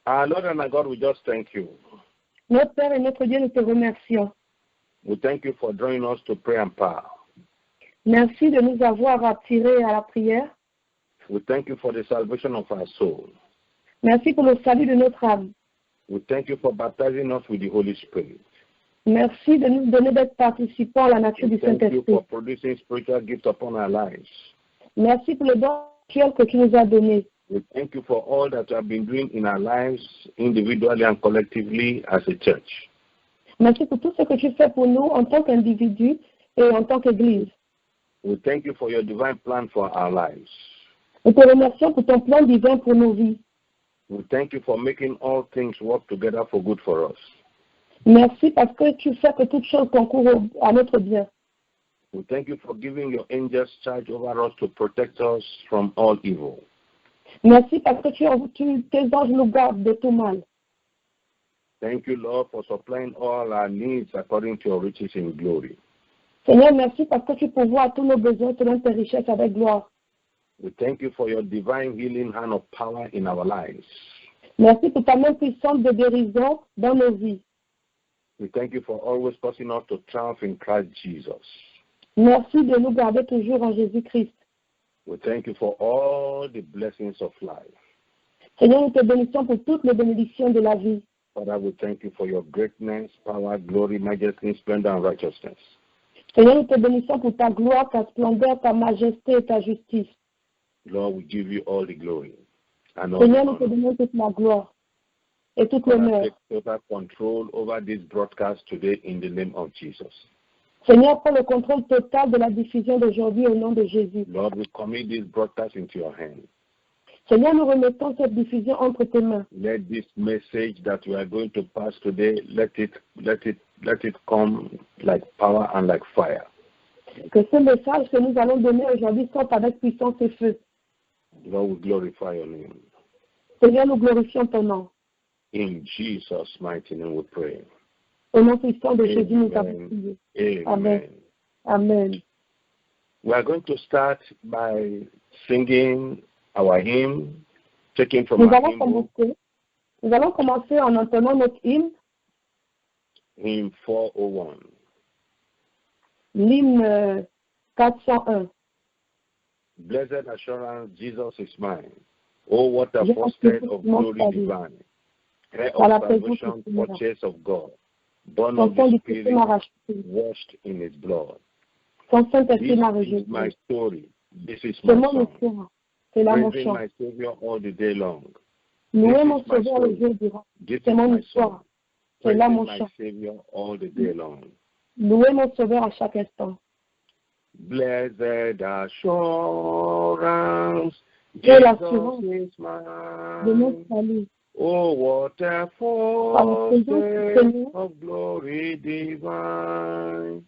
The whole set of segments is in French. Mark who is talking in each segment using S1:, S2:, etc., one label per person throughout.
S1: Our Lord and our God, we just thank you.
S2: Notre Père et notre Dieu, nous te remercions.
S1: We thank you for drawing us to prayer and power.
S2: Merci de nous avoir attirés à la prière.
S1: We thank you for the salvation of our soul.
S2: Merci pour le salut de notre âme.
S1: We thank you for baptizing us with the Holy Spirit.
S2: Merci de nous donner d'être participants à la nature
S1: We
S2: du
S1: thank you
S2: Saint-Esprit.
S1: for producing spiritual gifts upon our lives.
S2: Merci pour le don spirituel que tu nous as donné.
S1: We thank you for all that you have been doing in our lives, individually and collectively as a church.
S2: Merci pour tout ce que tu fais pour nous en tant qu'individu et en tant qu'Église.
S1: We thank you for your divine plan for our lives.
S2: Nous te remercions pour ton plan divin pour nos vies.
S1: We thank you for making all things work together for good for us.
S2: Merci parce que tu fais que toutes choses concourent à notre bien.
S1: We thank you for giving your angels charge over us to protect us from all evil.
S2: Merci parce que tes anges nous gardent de tout mal.
S1: Thank you, Lord, for supplying all our needs according to your riches in glory.
S2: Seigneur, merci parce que tu pourvois à tous nos besoins selon tes richesses avec gloire.
S1: We thank you for your divine healing hand of power in our lives.
S2: Merci pour ta main puissante de guérison dans nos vies.
S1: We thank you for always causing us to triumph in Christ Jesus.
S2: Merci de nous garder toujours en Jésus-Christ.
S1: We thank you for all the blessings of life.
S2: Seigneur, nous te bénissons pour toutes les bénédictions de la vie.
S1: Father, we thank you for your greatness, power, glory, majesty, splendor, and righteousness.
S2: Seigneur, nous te bénissons pour ta gloire, ta splendeur, ta majesté et ta justice.
S1: Lord, we give you all the glory and all
S2: Seigneur,
S1: the
S2: nous te
S1: honor.
S2: donnons toute la gloire et toute
S1: Father,
S2: l'honneur.
S1: take total control over this broadcast today in the name of Jesus.
S2: Seigneur, prends le contrôle total de la diffusion d'aujourd'hui au nom de Jésus.
S1: Lord, we commit this broadcast into your hands.
S2: Seigneur, nous remettons cette diffusion entre tes mains.
S1: Let this message that we are going to pass today, let it come like power and like fire.
S2: Que ce message que nous allons donner aujourd'hui sorte avec puissance et feu.
S1: Lord, we glorify your name.
S2: Seigneur, nous glorifions ton nom.
S1: In Jesus' mighty name we pray.
S2: Au nom puissant de Jésus, nous avons
S1: Amen.
S2: prié.
S1: Amen.
S2: Amen.
S1: We are going to start by singing our hymn, taken from
S2: Nous
S1: our
S2: allons
S1: hymn book,
S2: commencer en entendant notre hymne,
S1: hymn 401.
S2: l'hymne 401.
S1: Blessed assurance, Jesus is mine. Oh, what a
S2: Je
S1: fostead
S2: pense
S1: of
S2: que mon
S1: glory
S2: salut.
S1: divine. Heir
S2: Par la
S1: of
S2: présence
S1: salvation,
S2: du Seigneur.
S1: purchase of God, born
S2: Ton
S1: of the
S2: Saint-Esprit m'a
S1: Spirit,
S2: racheté.
S1: washed in His blood.
S2: Ton Saint-Esprit
S1: This
S2: m'a
S1: is my
S2: rejeté.
S1: story. This is
S2: C'est
S1: my
S2: mon
S1: song.
S2: histoire. C'est là mon
S1: Praising
S2: chant.
S1: my Savior all the day long.
S2: Louer
S1: This
S2: mon
S1: is my
S2: Sauveur le
S1: story.
S2: jour durant.
S1: This
S2: C'est
S1: is
S2: mon
S1: my
S2: histoire.
S1: song.
S2: C'est là
S1: Praising
S2: mon
S1: my
S2: chant.
S1: Savior all the day long.
S2: Louer mon Sauveur à chaque instant.
S1: Blessed assurance,
S2: Quelle
S1: Jesus
S2: assurance
S1: is
S2: de notre
S1: mine.
S2: salut.
S1: Oh, what a
S2: Par la présence du
S1: fostead
S2: Seigneur,
S1: of glory divine,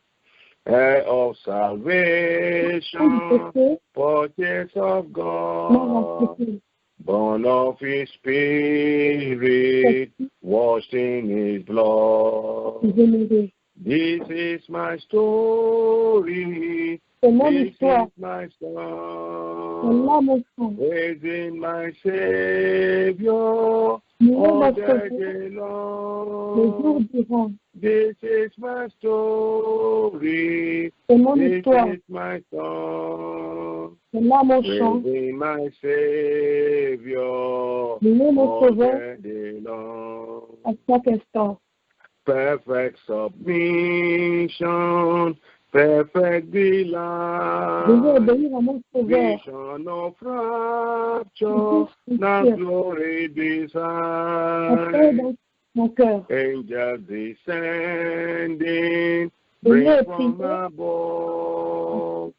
S1: heir of salvation,
S2: péché
S1: purchase of
S2: m'a
S1: God,
S2: racheté.
S1: born of His Spirit, washed in His blood.
S2: Généreux.
S1: This is my story.
S2: C'est mon
S1: This
S2: histoire.
S1: is my
S2: C'est là
S1: song.
S2: mon chant.
S1: Praising my Savior
S2: Louer
S1: all
S2: mon
S1: the
S2: Sauveur
S1: day
S2: le jour
S1: long.
S2: durant.
S1: This is my story.
S2: C'est mon
S1: This
S2: histoire.
S1: is my song.
S2: C'est là mon chant.
S1: Praising my Savior
S2: Louer mon
S1: all
S2: Sauveur
S1: the day long.
S2: à chaque instant.
S1: Perfect submission, perfect
S2: Je veux
S1: delight,
S2: obéir à mon Sauveur.
S1: vision of rapture, now glory
S2: La paix
S1: beside,
S2: dans mon cœur.
S1: angels descending,
S2: Seigneur,
S1: bring from
S2: priez.
S1: above,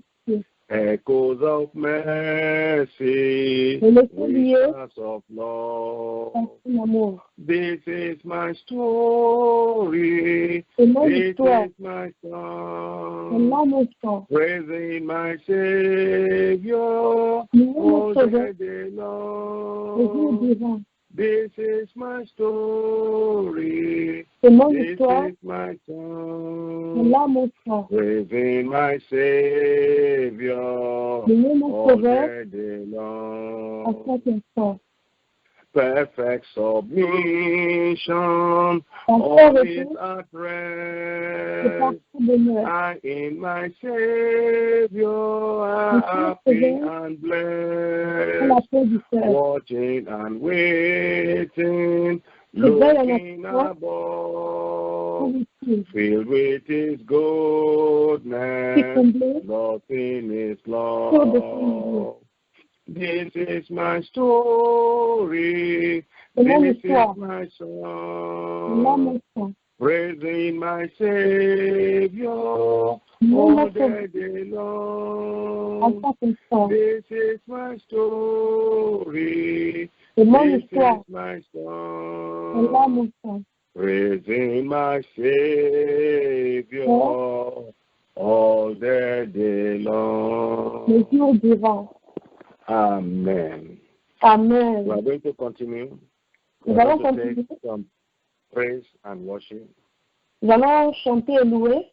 S1: echoes of mercy,
S2: Ne laissez oublier
S1: whispers of love.
S2: ton amour.
S1: This is my story.
S2: C'est mon
S1: This
S2: histoire.
S1: is my
S2: C'est
S1: song.
S2: là mon chant.
S1: Praising my Savior
S2: Louer mon
S1: all
S2: Sauveur
S1: the day
S2: le jour
S1: long.
S2: durant.
S1: This is my story.
S2: C'est mon
S1: This
S2: histoire.
S1: is my
S2: C'est
S1: song.
S2: là mon chant.
S1: Praising my Savior
S2: Louer mon
S1: all
S2: Sauveur
S1: the day
S2: à
S1: long.
S2: chaque instant.
S1: perfect submission,
S2: En
S1: all
S2: paix
S1: is
S2: repose
S1: at
S2: et
S1: rest.
S2: partout demeure.
S1: I in my Savior
S2: Je
S1: happy
S2: suis
S1: and
S2: dans la
S1: blessed,
S2: paix du cœur.
S1: watching and waiting,
S2: Je veille en
S1: looking
S2: attendant
S1: above,
S2: positive.
S1: filled with His
S2: Qui
S1: goodness,
S2: comblé,
S1: nothing is
S2: sur de son
S1: lost. This is my story,
S2: C'est mon
S1: this is
S2: histoire.
S1: my
S2: Là,
S1: song,
S2: mon sang.
S1: praising my Savior
S2: Mon
S1: all
S2: sauveur.
S1: the day
S2: En
S1: long.
S2: tant que sang.
S1: This is my story,
S2: C'est mon
S1: this
S2: histoire.
S1: is my
S2: Et là,
S1: song,
S2: mon sang.
S1: praising my Savior all the day
S2: Le
S1: long.
S2: jour du vent.
S1: Amen.
S2: Amen.
S1: We are going to continue. We
S2: Nous
S1: are
S2: allons
S1: going to
S2: continuer.
S1: take some praise and worship.
S2: Nous allons chanter et louer.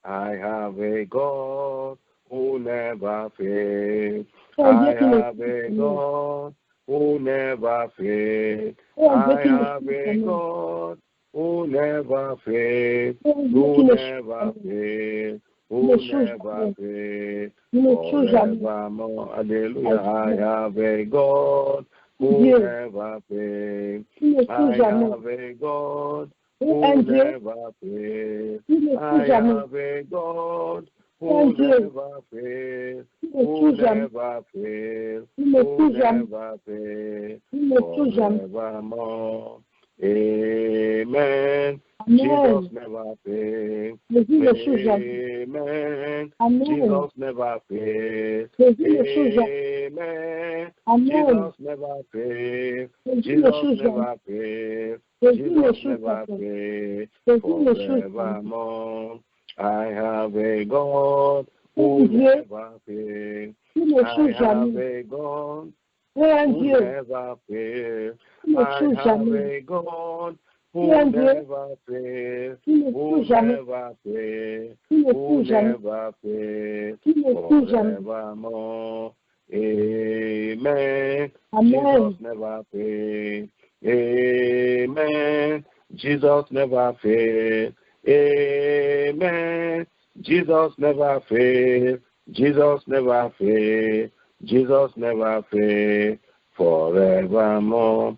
S1: I have a God who never fails.
S2: C'est un Dieu
S1: I
S2: qui ne
S1: have a God who never fails.
S2: C'est un Dieu
S1: I
S2: qui ne
S1: have a God who never fails.
S2: C'est un Dieu
S1: Who
S2: qui ne
S1: never fails.
S2: Il
S1: Who
S2: ne change
S1: never
S2: jamais.
S1: fails.
S2: Il ne change jamais.
S1: Forevermore. Hallelujah. I
S2: Hallelujah.
S1: have a God who
S2: Dieu.
S1: never fails.
S2: Il ne change
S1: I
S2: jamais.
S1: have a God
S2: C'est
S1: who
S2: un Dieu
S1: never fails.
S2: qui ne
S1: I
S2: change jamais.
S1: have a God
S2: Un
S1: who
S2: Dieu
S1: never fails.
S2: qui ne
S1: Who
S2: change jamais.
S1: never fails.
S2: Il ne
S1: Who
S2: change jamais.
S1: never fails.
S2: Il ne change jamais.
S1: Forevermore. Amen.
S2: Amen.
S1: Jesus never fails.
S2: Jésus ne change jamais.
S1: Amen.
S2: Amen.
S1: Jesus never fails.
S2: Jésus ne change jamais.
S1: Amen.
S2: Amen.
S1: Jesus never fails.
S2: Jésus ne
S1: Jesus
S2: change jamais.
S1: never fails.
S2: Jésus ne
S1: Jesus
S2: change
S1: never
S2: jamais.
S1: fails.
S2: Jésus ne change jamais.
S1: Forevermore. I have a God
S2: C'est
S1: who
S2: un Dieu
S1: never fails.
S2: qui ne
S1: I
S2: change
S1: have
S2: jamais.
S1: a God
S2: C'est un
S1: who
S2: Dieu
S1: never fails.
S2: qui ne
S1: I
S2: change
S1: have
S2: jamais.
S1: a God who
S2: C'est un Dieu
S1: never fails.
S2: qui ne
S1: Who
S2: change jamais.
S1: never fails.
S2: Qui ne
S1: Who
S2: change jamais.
S1: never fails.
S2: Qui ne change jamais.
S1: Forevermore. Amen.
S2: Amen.
S1: Jesus never fails. Amen. Jesus never fails. Amen. Jesus never fails. Jesus never fails. Jesus never fails. Forevermore.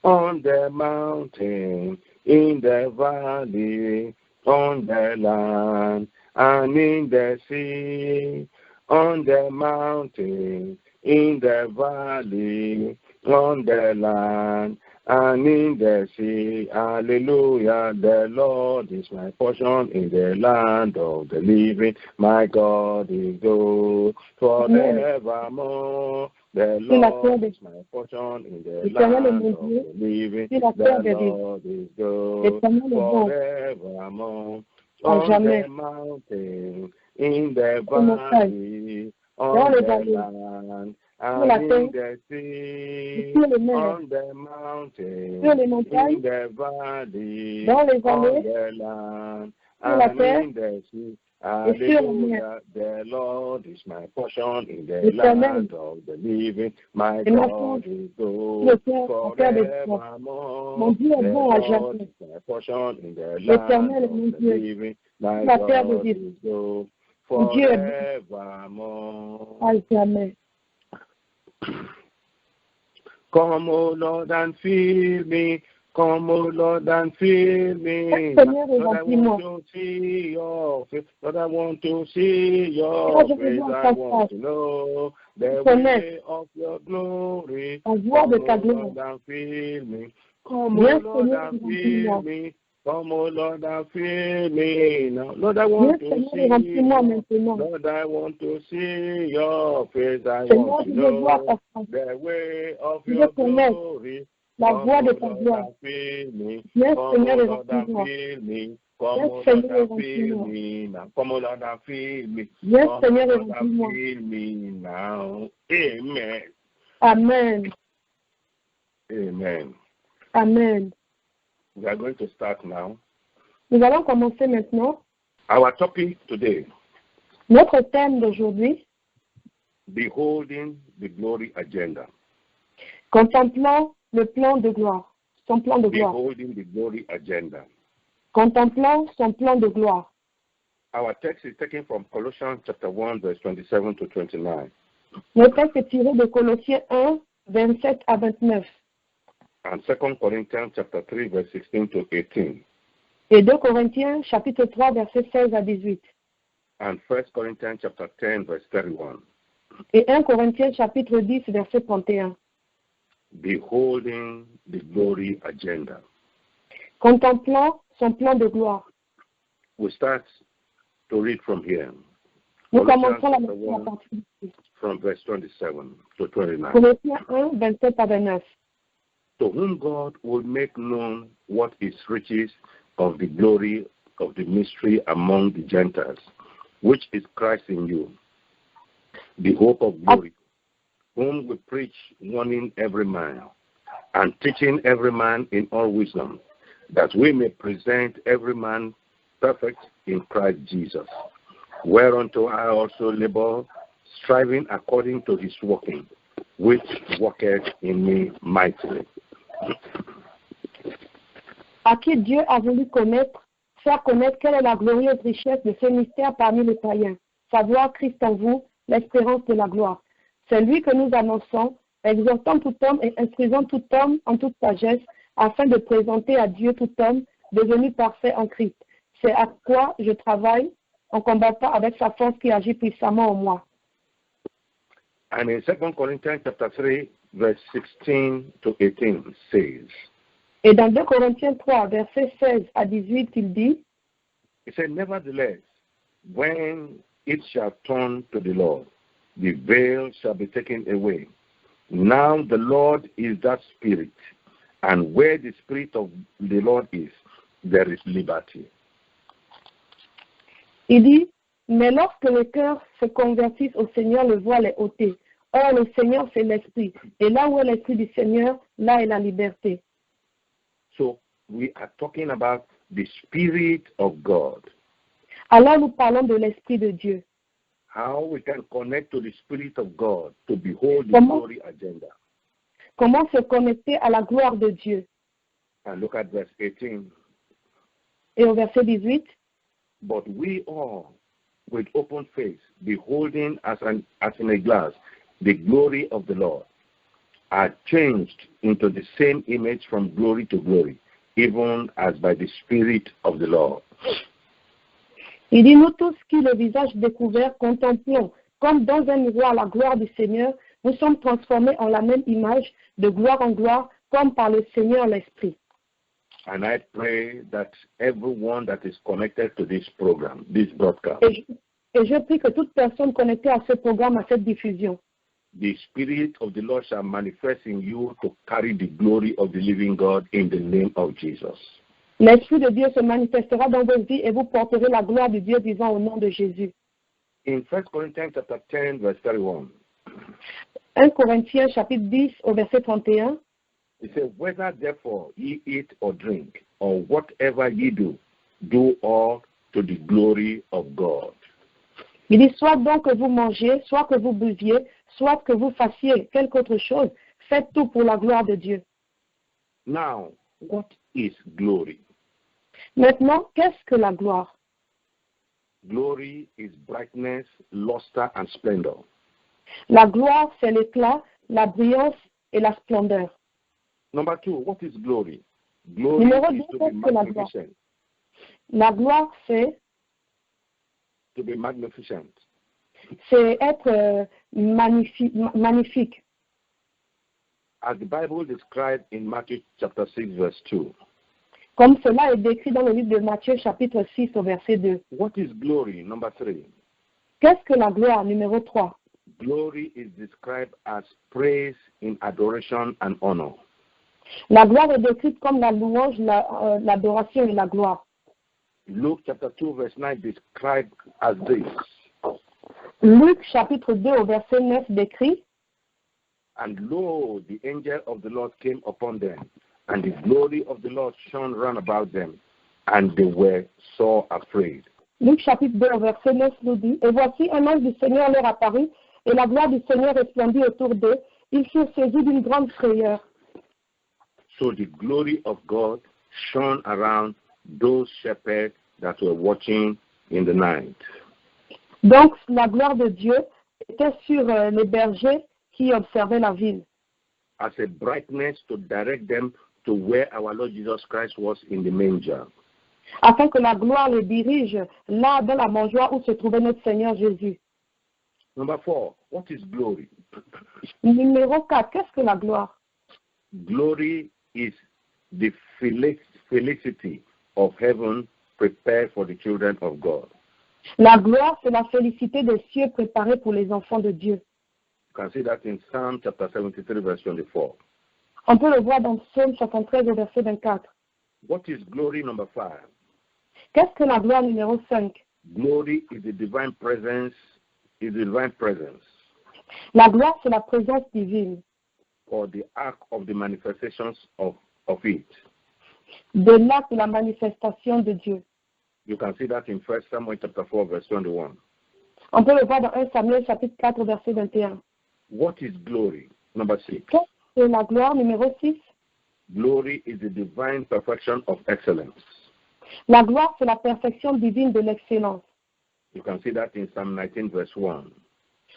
S1: On the mountain, in the valley, on the land, and in the sea. On the mountain, in the valley, on the land, and in the sea. Hallelujah. The Lord is my portion in the land of the living. My God is good forevermore. The Lord is my portion in the land of the living. The Lord is good forevermore. On the mountain, in the valley, on the land, and in the sea, on the mountain, in the valley, on the land, and in the sea. Hallelujah, the Lord is my portion in the land of the living. My God is good forevermore. The Lord is my portion in the land of the living. My God is good forevermore. Come, O Lord, and fill me. Come, O Lord, and fill me. Lord, I want to see your face. Lord, I want to see your face. I want to know the way of your glory. Come, O Lord, and fill me. Come, O Lord, and fill me. Come, O Lord, and fill me now. Lord, I want to see you. Lord, I want to see your face. I want to know the way of your glory.
S2: La voix de ta gloire.
S1: Yes, Seigneur, fill me. Come, O Lord, and fill me now. Come, O Lord, and fill me.
S2: Yes, Seigneur,
S1: fill me now. Amen.
S2: Amen.
S1: Amen.
S2: Amen.
S1: We are going to start now.
S2: Nous allons commencer maintenant.
S1: Our topic today.
S2: Notre thème d'aujourd'hui.
S1: Beholding the glory agenda.
S2: Contemplant le plan de gloire, son plan de gloire.
S1: Beholding the glory agenda.
S2: Contemplant son plan de gloire.
S1: Our text is taken from Colossians chapter 1, verse 27 to 29.
S2: Le texte est tiré de Colossiens 1, 27 à 29.
S1: And 2 Corinthians chapter 3, verse 16 to 18.
S2: Et 2 Corinthiens, chapitre 3, versets 16 à 18.
S1: And 1 Corinthians chapter 10, verse 31.
S2: Et 1 Corinthiens, chapitre 10, verset 31.
S1: Beholding the glory agenda.
S2: Contemplant son plan de gloire.
S1: We start to read from here.
S2: Nous
S1: Colossians
S2: commençons la
S1: chapter
S2: lecture à
S1: 1,
S2: partir d'ici.
S1: from verse 27 to 29.
S2: Colossiens 1, 27 à 29.
S1: To whom God will make known what is riches of the glory of the mystery among the Gentiles, which is Christ in you, the hope of glory, whom we preach, warning every man, and teaching every man in all wisdom, that we may present every man perfect in Christ Jesus, whereunto I also labor, striving according to his working, which worketh in me mightily.
S2: À qui Dieu a voulu faire connaître quelle est la glorieuse richesse de ce mystère parmi les païens, savoir Christ en vous, l'espérance de la gloire. C'est lui que nous annonçons, exhortant tout homme et instruisant tout homme en toute sagesse, afin de présenter à Dieu tout homme devenu parfait en Christ. C'est à quoi je travaille en combattant avec sa force qui agit puissamment en moi.
S1: And in 2 Corinthians chapter 3, verse 16 to 18 says,
S2: Et dans 2 Corinthiens 3, versets 16 à 18, il dit,
S1: he said, nevertheless, when it shall turn to the Lord, the veil shall be taken away. Now the Lord is that Spirit, and where the Spirit of the Lord is, there is liberty.
S2: Il dit, mais lorsque le cœur se convertisse au Seigneur, le voile est ôté. Or, le Seigneur, c'est l'Esprit. Et là où est l'Esprit du Seigneur, là est la liberté.
S1: So we are talking about the Spirit of God.
S2: Alors, nous parlons de l'Esprit de Dieu.
S1: How we can connect to the Spirit of God to behold the
S2: Comment?
S1: glory agenda.
S2: Comment se connecter à la gloire de Dieu?
S1: And look at verse 18.
S2: Et au verset 18,
S1: But we all, with open face, beholding as in a glass the glory of the Lord, are changed into the same image from glory to glory, even as by the Spirit of the Lord.
S2: il dit, nous tous qui, le visage découvert, contemplons, comme dans un miroir, la gloire du Seigneur, nous sommes transformés en la même image, de gloire en gloire, comme par le Seigneur l'Esprit.
S1: And I pray that everyone that is connected to this program, this broadcast,
S2: Et je prie que toute personne connectée à ce programme, à cette diffusion,
S1: the Spirit of the Lord shall manifest in you to carry the glory of the living God in the name of Jesus.
S2: l'Esprit de Dieu se manifestera dans vos vies et vous porterez la gloire du Dieu vivant au nom de Jésus.
S1: In 1 Corinthians chapter 10, verse 31,
S2: 1 Corinthiens chapitre 10 au verset 31,
S1: it says, whether therefore ye eat or drink, or whatever ye do, do all to the glory of God.
S2: il dit, soit donc que vous mangiez, soit que vous buviez, soit que vous fassiez quelque autre chose, faites tout pour la gloire de Dieu.
S1: Now, what is glory?
S2: Maintenant, qu'est-ce que la gloire?
S1: Glory is brightness, luster, and splendor.
S2: La gloire, c'est l'éclat, la brillance et la splendeur.
S1: Number 2, what is glory? Glory
S2: Numéro
S1: is
S2: 2,
S1: to be
S2: qu'est-ce que la gloire?
S1: magnificent.
S2: La gloire, c'est
S1: To be magnificent.
S2: être magnifique.
S1: As the Bible described in Matthew chapter 6, verse 2.
S2: Comme cela est décrit dans le livre de Matthieu, chapitre 6, au verset 2.
S1: What is glory? Number 3.
S2: Qu'est-ce que la gloire? Numéro 3.
S1: Glory is described as praise in adoration and honor.
S2: La gloire est décrite comme la louange, l'adoration et la gloire.
S1: Luke chapter 2, verse 9 described as this.
S2: Luc, chapitre 2, au verset 9, décrit,
S1: And lo, the angel of the Lord came upon them, and the glory of the Lord shone round about them, and they were so afraid.
S2: Luc, chapitre 2, au verset 9, nous dit, et voici un ange du Seigneur leur apparut, et la gloire du Seigneur resplendit autour d'eux. Ils furent saisis d'une grande frayeur.
S1: So the glory of God shone around those shepherds that were watching in the night.
S2: Donc, la gloire de Dieu était sur les bergers qui observaient la ville.
S1: As a brightness to direct them to where our Lord Jesus Christ was in the manger.
S2: Afin que la gloire les dirige là dans la mangeoire où se trouvait notre Seigneur Jésus.
S1: Number 4, what is glory?
S2: Numéro 4, qu'est-ce que la gloire?
S1: Glory is the felicity of heaven prepared for the children of God.
S2: La gloire, c'est la félicité des cieux préparés pour les enfants de Dieu.
S1: You can see that in Psalm chapter 73, verse 24.
S2: On peut le voir dans Psaume 73 au verset 24.
S1: What is glory, number 5?
S2: Qu'est-ce que la gloire numéro 5?
S1: Glory is the divine presence,
S2: La gloire, c'est la présence divine.
S1: or the arc of the manifestations of it.
S2: De l'acte de la manifestation de Dieu.
S1: You can see that in 1 Samuel chapter 4, verse 21.
S2: On peut le voir dans 1 Samuel chapitre 4 verset 21.
S1: What is glory? Number 6.
S2: Qu'est-ce que la gloire numéro 6?
S1: Glory is the divine perfection of excellence.
S2: La gloire, c'est la perfection divine de l'excellence.
S1: You can see that in Psalm 19, verse 1.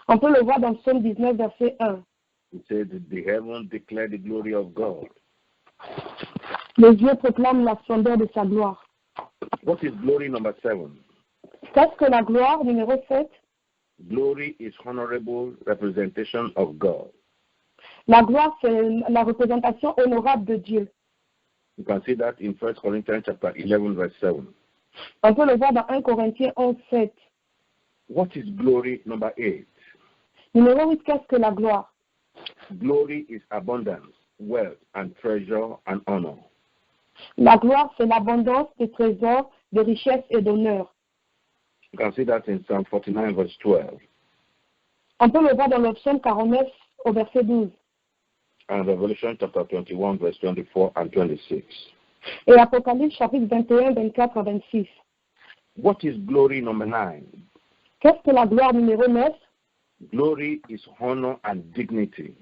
S2: On peut le voir dans Psaume 19 verset 1.
S1: It says, the heaven declare the glory of God.
S2: Les dieux proclament la splendeur de sa gloire.
S1: What is glory, number 7?
S2: Qu'est-ce que la gloire numéro 7?
S1: Glory is honorable representation of God.
S2: La gloire, c'est la représentation honorable de Dieu.
S1: You can see that in 1 Corinthians chapter 11, verse 7.
S2: On peut le voir dans 1 Corinthiens 11, 7.
S1: What is glory, number 8?
S2: Numéro 8, qu'est-ce que la gloire?
S1: Glory is abundance, wealth, and treasure and honor.
S2: La gloire, c'est l'abondance de trésors, de richesses et d'honneur.
S1: You can see that in Psalm 49, verse 12.
S2: On peut le voir dans le Psaume 49 au verset 12.
S1: And Revelation chapter 21, verse 24 and 26.
S2: Et Apocalypse chapitre 21, 24 à 26.
S1: What is glory, number 9?
S2: Qu'est-ce que la gloire numéro 9?
S1: Glory is honor and dignity.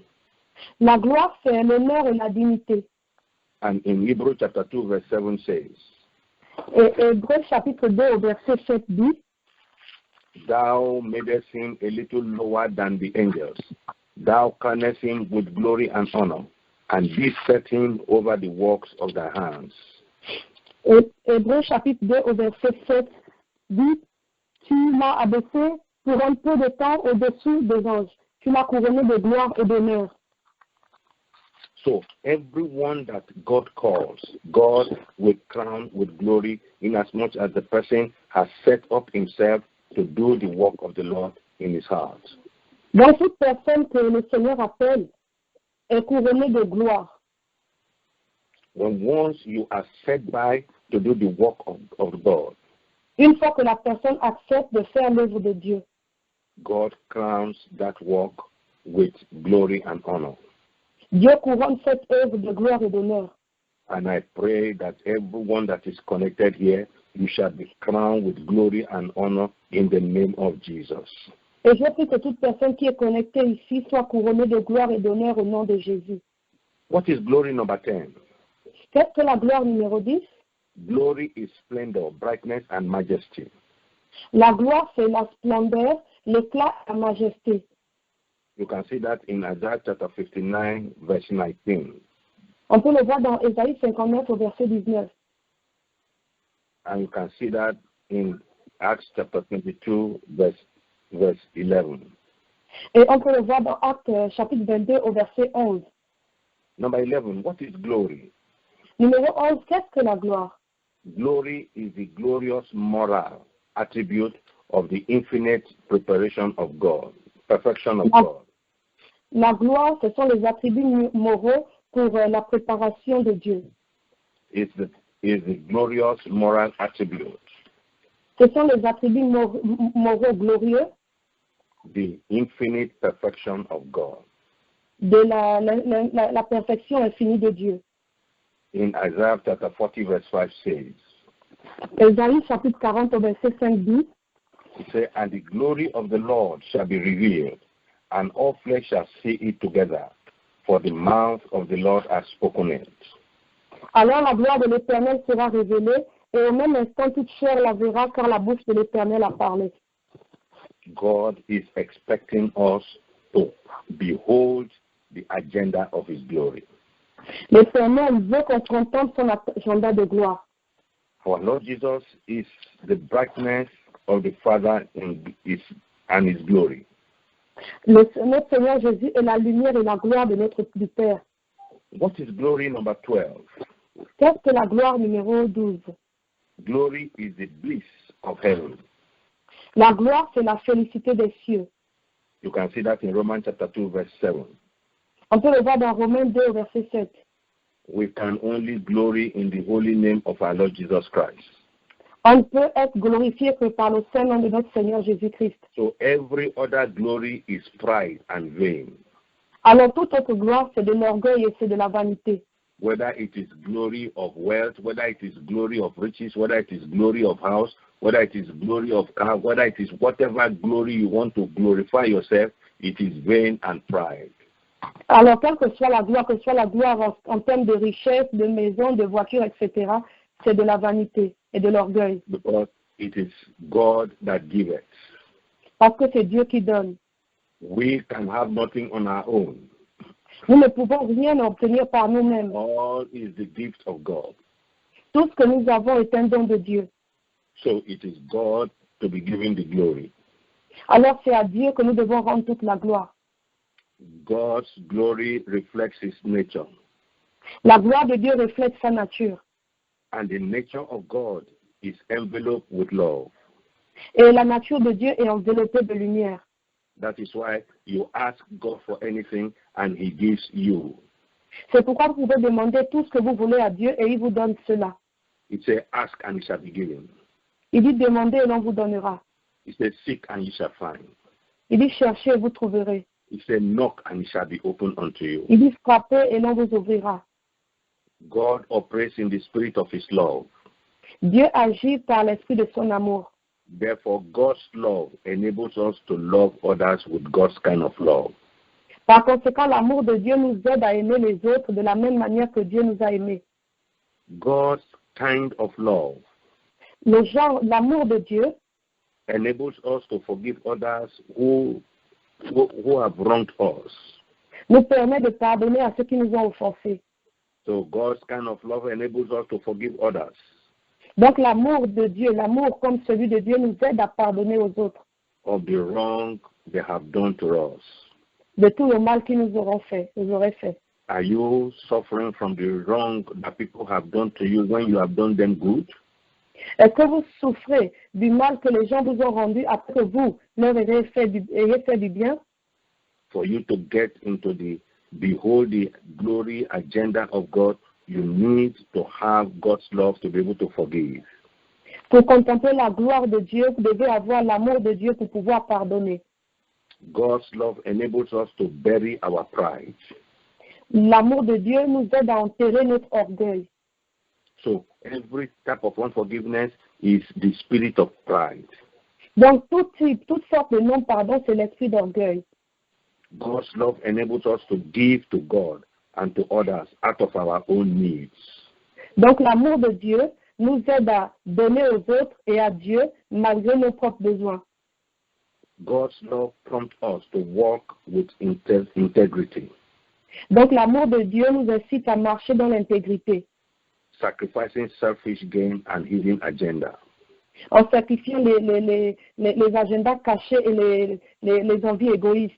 S2: La gloire, c'est l'honneur et la dignité.
S1: And in Hebrew chapter 2, verse 7 says,
S2: Et Hébreux chapitre 2 au verset 7 dit,
S1: Thou madest him a little lower than the angels. Thou crownest him with glory and honor, and didst set him over the works of thy hands.
S2: Et Hébreux chapitre 2 au verset 7 dit, Tu m'as abaissé pour un peu de temps au-dessous des anges. Tu m'as couronné de gloire et d'honneur.
S1: So everyone that God calls, God will crown with glory inasmuch as the person has set up himself to do the work of the Lord in his heart.
S2: Donc toute personne que le Seigneur appelle est couronnée de gloire.
S1: When once you are set by to do the work of God,
S2: Une fois que la personne accepte de faire l'œuvre de Dieu,
S1: God crowns that work with glory and honor.
S2: Dieu couronne cette œuvre de gloire et d'honneur.
S1: And I pray that everyone that is connected here, you shall be crowned with glory and honor in the name of Jesus.
S2: Et je prie que toute personne qui est connectée ici soit couronnée de gloire et d'honneur au nom de Jésus.
S1: What is glory, number 10?
S2: Qu'est-ce que la gloire numéro 10?
S1: Glory is splendor, brightness, and majesty.
S2: La gloire, c'est la splendeur, l'éclat, la majesté.
S1: You can see that in Isaiah chapter 59, verse 19.
S2: On peut le voir dans Ésaïe 59 au verset 19.
S1: And you can see that in Acts chapter 22, verse 11.
S2: Et on peut le voir dans Actes chapitre 22 au verset 11.
S1: Number 11, what is glory?
S2: Numéro 11, qu'est-ce que la gloire?
S1: Glory is the glorious moral attribute of the infinite preparation of God, perfection of God.
S2: La gloire, ce sont les attributs moraux pour la préparation de Dieu.
S1: Is the glorious moral attribute.
S2: Ce sont les attributs moraux glorieux
S1: The infinite perfection of God.
S2: de la perfection infinie de Dieu.
S1: In Isaiah chapter 40, verse 5 says,
S2: Ésaïe chapitre 40 au verset 5 dit,
S1: He said, And the glory of the Lord shall be revealed, and all flesh shall see it together, for the mouth of the Lord has spoken it.
S2: Alors la gloire de l'Éternel sera révélée, et au même instant toute chair la verra, car la bouche de l'Éternel a parlé.
S1: God is expecting us to behold the agenda of His glory.
S2: L'Éternel veut qu'on contemple son agenda de gloire.
S1: Our Lord Jesus is the brightness of the Father and His glory.
S2: Notre Seigneur Jésus est la lumière et la gloire de notre du Père.
S1: What is glory number 12?
S2: Qu'est-ce que la gloire numéro 12?
S1: Glory is the bliss of heaven.
S2: La gloire, c'est la félicité des cieux.
S1: You can see that in Romans chapter 2, verse 7.
S2: On peut le voir dans Romains 2, verset 7.
S1: We can only glory in the holy name of our Lord Jesus Christ.
S2: On ne peut être glorifié que par le saint nom de notre Seigneur Jésus-Christ.
S1: So every other glory is pride and vain.
S2: Alors toute autre gloire, c'est de l'orgueil et c'est de la vanité.
S1: Whether it is glory of wealth, whether it is glory of riches, whether it is glory of house, whether it is glory of car, whether it is whatever glory you want to glorify yourself, it is vain and pride.
S2: Alors, quelle que soit la gloire en termes de richesse, de maison, de voiture, etc., c'est de la vanité et de l'orgueil.
S1: Because it is God that giveth.
S2: Parce que c'est Dieu qui donne.
S1: We can have nothing on our own.
S2: Nous ne pouvons rien obtenir par nous-mêmes.
S1: All is the gift of God.
S2: Tout ce que nous avons est un don de Dieu.
S1: So it is God to be given the glory.
S2: Alors, c'est à Dieu que nous devons rendre toute la gloire.
S1: God's glory reflects His nature.
S2: La gloire de Dieu reflète sa nature.
S1: And the nature of God is enveloped with love.
S2: Et la nature de Dieu est enveloppée de lumière.
S1: That is why you ask God for anything and He gives you.
S2: C'est pourquoi vous pouvez demander tout ce que vous voulez à Dieu et il vous donne cela.
S1: It says, ask and it shall be given.
S2: Il dit demandez et l'on vous donnera.
S1: It says, seek and you shall find.
S2: Il dit cherchez et vous trouverez.
S1: It says, knock and it shall be opened unto you.
S2: Il dit frappez et l'on vous ouvrira.
S1: God operates in the spirit of His love.
S2: Dieu agit par l'esprit de son amour.
S1: Therefore, God's love enables us to love others with God's kind of love.
S2: Par conséquent, l'amour de Dieu nous aide à aimer les autres de la même manière que Dieu nous a aimés.
S1: God's kind of love
S2: L'amour de Dieu
S1: enables us to forgive others who have wronged us.
S2: nous permet de pardonner à ceux qui nous ont offensés.
S1: So God's kind of love enables us to forgive others.
S2: Donc l'amour de Dieu, l'amour comme celui de Dieu nous aide à pardonner aux autres
S1: Of the wrong they have done to us.
S2: de tout le mal qu'ils nous auraient fait.
S1: Are you suffering from the wrong that people have done to you when you have done them good?
S2: Est-ce que vous souffrez du mal que les gens vous ont rendu après que vous leur ayez fait du bien?
S1: For you to get into behold the glory agenda of God, you need to have God's love to be able to forgive.
S2: Pour contempler la gloire de Dieu, vous devez avoir l'amour de Dieu pour pouvoir pardonner.
S1: God's love enables us to bury our pride.
S2: L'amour de Dieu nous aide à enterrer notre orgueil.
S1: So every type of unforgiveness is the spirit of pride.
S2: Donc toute sorte de non-pardon, c'est l'esprit d'orgueil.
S1: God's love enables us to give to God and to others out of our own needs.
S2: Donc l'amour de Dieu nous aide à donner aux autres et à Dieu malgré nos propres besoins.
S1: God's love prompts us to walk with integrity,
S2: Donc l'amour de Dieu nous incite à marcher dans l'intégrité,
S1: sacrificing selfish gain and hidden agenda.
S2: en sacrifiant les agendas cachés et les envies égoïstes.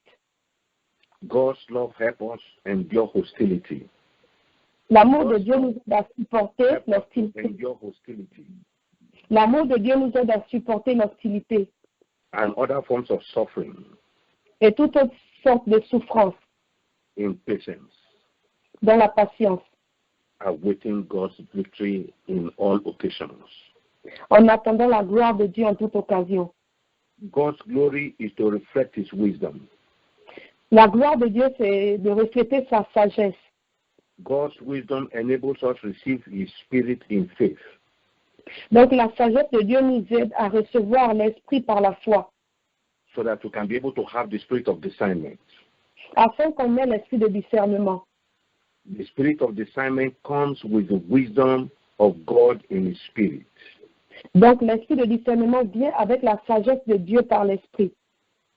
S1: God's love helps us endure hostility.
S2: L'amour de Dieu nous aide à supporter
S1: Help us to
S2: l'hostilité.
S1: endure hostility
S2: L'amour de Dieu nous aide à supporter l'hostilité
S1: and other forms of suffering
S2: et toute autre sorte de souffrance
S1: in patience,
S2: dans la patience,
S1: awaiting God's victory in all occasions.
S2: en attendant la gloire de Dieu en toute occasion.
S1: God's glory is to reflect His wisdom.
S2: La gloire de Dieu, c'est de refléter sa sagesse.
S1: God's wisdom enables us to receive His Spirit in faith.
S2: Donc la sagesse de Dieu nous aide à recevoir l'esprit par la foi,
S1: so that we can be able to have the spirit of discernment.
S2: afin qu'on ait l'esprit de discernement.
S1: The spirit of discernment comes with the wisdom of God in His Spirit.
S2: Donc, l'esprit de discernement vient avec la sagesse de Dieu par l'esprit.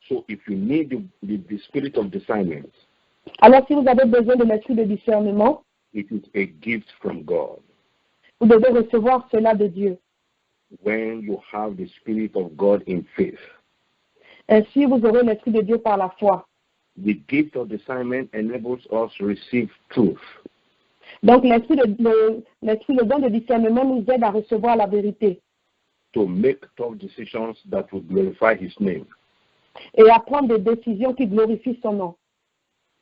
S1: So if you need the spirit of discernment,
S2: Alors, si vous avez besoin de l'esprit de discernement,
S1: it is a gift from God.
S2: vous devez recevoir cela de Dieu.
S1: When you have the spirit of God in faith,
S2: Ainsi, vous aurez l'esprit de Dieu par la foi.
S1: the gift of discernment enables us to receive truth.
S2: Donc, le don de discernement nous aide à recevoir la vérité
S1: To make tough decisions that will glorify His name.
S2: et à prendre des décisions qui glorifient son nom.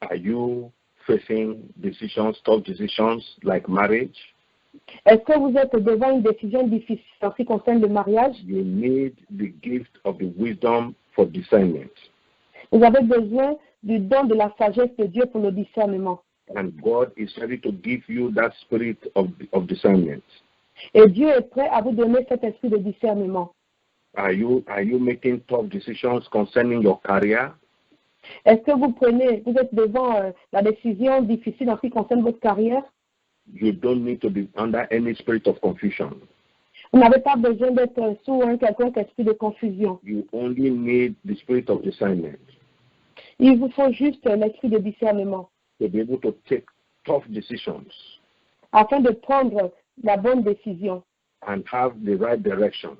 S1: Are you facing tough decisions like marriage?
S2: Est-ce que vous êtes devant une décision difficile en ce qui concerne le mariage?
S1: You need the gift of the wisdom for discernment.
S2: Vous avez besoin du don de la sagesse de Dieu pour le discernement.
S1: And God is ready to give you that spirit of discernment.
S2: Et Dieu est prêt à vous donner cet esprit de discernement.
S1: Are you making tough decisions concerning your career?
S2: Est-ce que vous êtes devant la décision difficile en ce qui concerne votre carrière?
S1: You don't need to be under any spirit of confusion.
S2: Vous n'avez pas besoin d'être sous un quelconque esprit de confusion.
S1: You only need the spirit of discernment
S2: Il vous faut juste l'esprit de discernement
S1: to be able to take tough decisions
S2: afin de prendre la bonne décision
S1: and have the right direction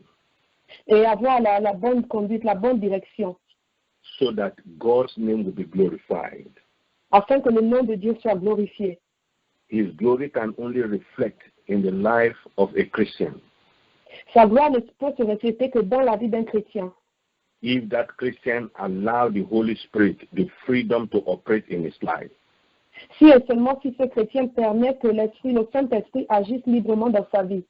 S2: et avoir la bonne conduite, la bonne direction,
S1: so that God's name will be glorified.
S2: afin que le nom de Dieu soit glorifié.
S1: His glory can only reflect in the life of a Christian
S2: Sa gloire ne peut se refléter que dans la vie d'un chrétien.
S1: if that Christian allow the Holy Spirit the freedom to operate in his life.
S2: Si et seulement si ce chrétien permet que l'Esprit, le Saint-Esprit agisse librement dans sa vie.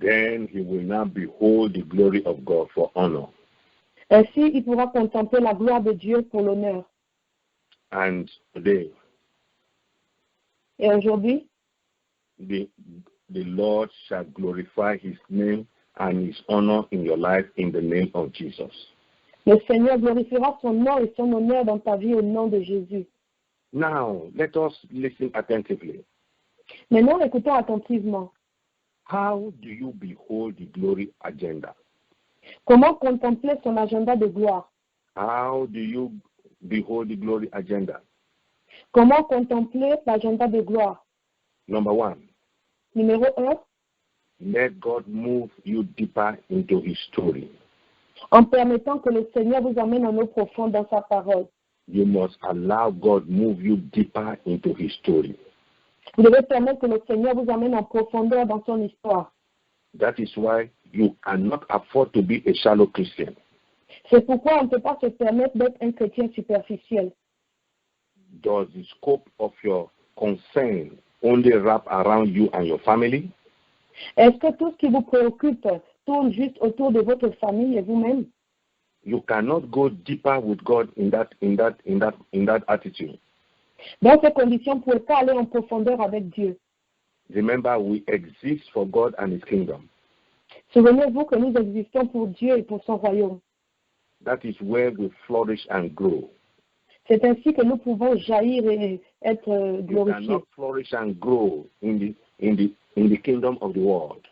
S1: Then he will now behold the glory of God for honor.
S2: Ainsi, il pourra contempler la gloire de Dieu pour l'honneur.
S1: And today,
S2: Et aujourd'hui,
S1: the Lord shall glorify His name and His honor in your life in the name of Jesus.
S2: le Seigneur glorifiera son nom et son honneur dans ta vie au nom de Jésus.
S1: Now, let us listen attentively.
S2: Maintenant, écoutons attentivement.
S1: How do you behold the glory agenda?
S2: Comment contempler son agenda de gloire?
S1: How do you behold the glory agenda?
S2: Comment contempler l'agenda de gloire?
S1: Number one,
S2: Numéro 1,
S1: let God move you deeper into His story.
S2: en permettant que le Seigneur vous emmène en eau profonde dans sa parole.
S1: You must allow God move you deeper into His story.
S2: Vous devez permettre que le Seigneur vous emmène en profondeur dans son histoire.
S1: That is why you cannot afford to be a shallow Christian.
S2: C'est pourquoi on ne peut pas se permettre d'être un chrétien superficiel.
S1: Does the scope of your concern only wrap around you and your family?
S2: Est-ce que tout ce qui vous préoccupe tourne juste autour de votre famille et vous-même?
S1: You cannot go deeper with God in that attitude.
S2: Dans ces conditions, vous ne pouvez pas aller en profondeur avec Dieu.
S1: Remember, we exist for God and His kingdom.
S2: Souvenez-vous que nous existons pour Dieu et pour son royaume.
S1: That is where we flourish and grow.
S2: C'est ainsi que nous pouvons jaillir et être
S1: You
S2: glorifiés.
S1: cannot flourish and grow in the kingdom of the world.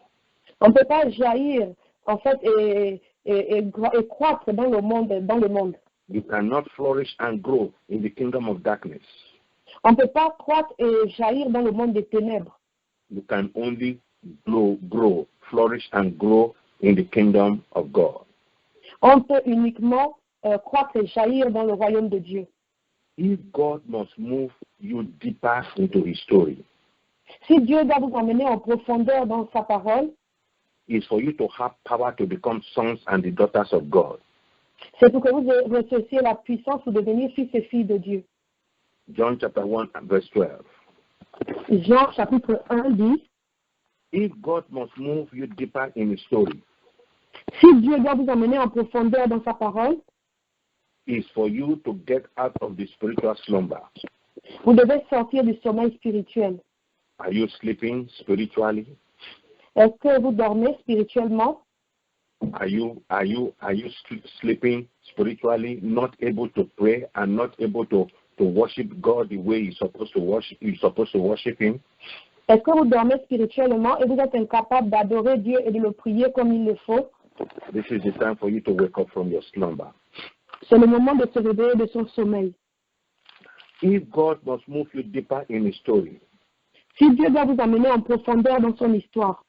S2: On ne peut pas jaillir, en fait, et croître dans le monde.
S1: You cannot flourish and grow in the kingdom of darkness.
S2: On ne peut pas croître et jaillir dans le monde des ténèbres.
S1: You can only grow, flourish and grow in the kingdom of God.
S2: On peut uniquement croître et jaillir dans le royaume de Dieu.
S1: If God must move you deeper into His story,
S2: Si Dieu doit vous emmener en profondeur dans sa parole,
S1: it's for you to have power to become sons and the daughters of God.
S2: c'est pour que vous recevez la puissance pour devenir fils et filles de Dieu.
S1: John chapter 1 verse 12.
S2: Jean chapitre 1 dit,
S1: If God must move you deeper in His story,
S2: si Dieu doit vous emmener en profondeur dans sa parole,
S1: it's for you to get out of the spiritual slumber.
S2: vous devez sortir du sommeil spirituel.
S1: Are you sleeping spiritually?
S2: Est-ce que vous dormez spirituellement?
S1: Are you sleeping spiritually, not able to pray and not able to to worship God the way you're supposed to worship Him?
S2: Est-ce que vous dormez spirituellement et vous êtes incapable d'adorer Dieu et de le prier comme il le faut?
S1: This is the time for you to wake up from your slumber.
S2: C'est le moment de se réveiller de son sommeil.
S1: If God must move you deeper in His story,
S2: Si Dieu doit vous amener en profondeur dans son histoire,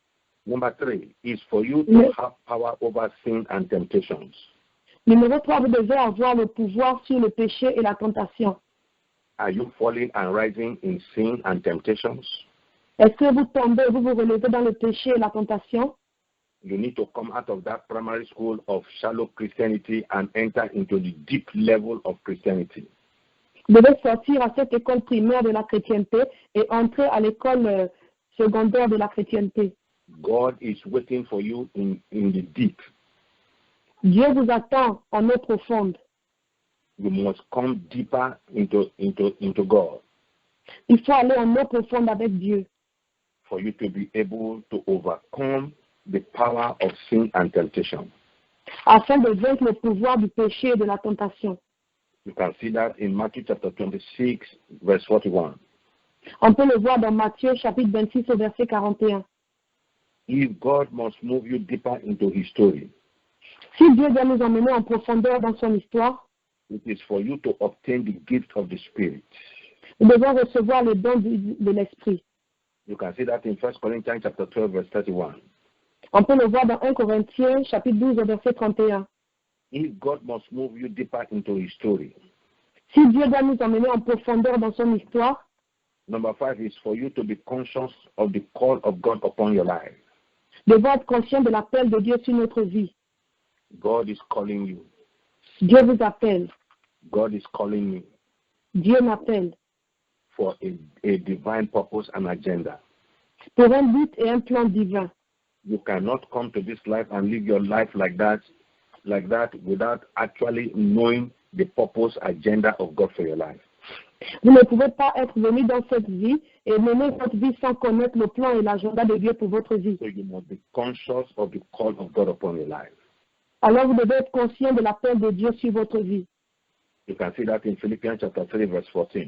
S1: number 3 is for you to have power over sin and temptations.
S2: numéro 3, vous devez avoir le pouvoir sur le péché et la tentation.
S1: Are you falling and rising in sin and temptations?
S2: Est-ce que vous tombez et vous vous relevez dans le péché et la tentation?
S1: You need to come out of that primary school of shallow Christianity and enter into the deep level of Christianity.
S2: Vous devez sortir à cette école primaire de la chrétienté et entrer à l'école secondaire de la chrétienté.
S1: God is waiting for you in the deep.
S2: Dieu vous attend en eau profonde.
S1: You must come deeper into God
S2: Il faut aller en eau profonde avec Dieu
S1: for you to be able to overcome the power of sin and temptation.
S2: afin de vaincre le pouvoir du péché et de la tentation.
S1: You can see that in Matthew chapter 26, verse 41.
S2: On peut le voir dans Matthieu chapitre 26 au verset 41.
S1: If God must move you deeper into His story,
S2: Si Dieu doit nous emmener en profondeur dans son histoire,
S1: it is for you to obtain the gift of the Spirit.
S2: nous devons recevoir les dons de l'Esprit.
S1: You can see that in 1 Corinthians chapter 12, verse 31.
S2: On peut le voir dans 1 Corinthiens chapitre 12 au verset 31.
S1: If God must move you deeper into His story,
S2: Si Dieu doit nous emmener en profondeur dans son histoire,
S1: number 5 is for you to be conscious of the call of God upon your life.
S2: nous devons être conscients de l'appel de Dieu sur notre vie.
S1: God is calling you.
S2: Dieu vous appelle.
S1: God is calling me
S2: Dieu m'appelle
S1: for a divine purpose and agenda.
S2: pour un but et un plan divin.
S1: You cannot come to this life and live your life like that without actually knowing the purpose agenda of God for your life.
S2: Vous ne pouvez pas être venu dans cette vie et mener votre vie sans connaître le plan et l'agenda de Dieu pour votre vie.
S1: So you must be conscious of the call of God upon your life.
S2: Alors vous devez être conscient de l'appel de Dieu sur votre vie.
S1: You can see that in Philippians chapter 3, verse 14.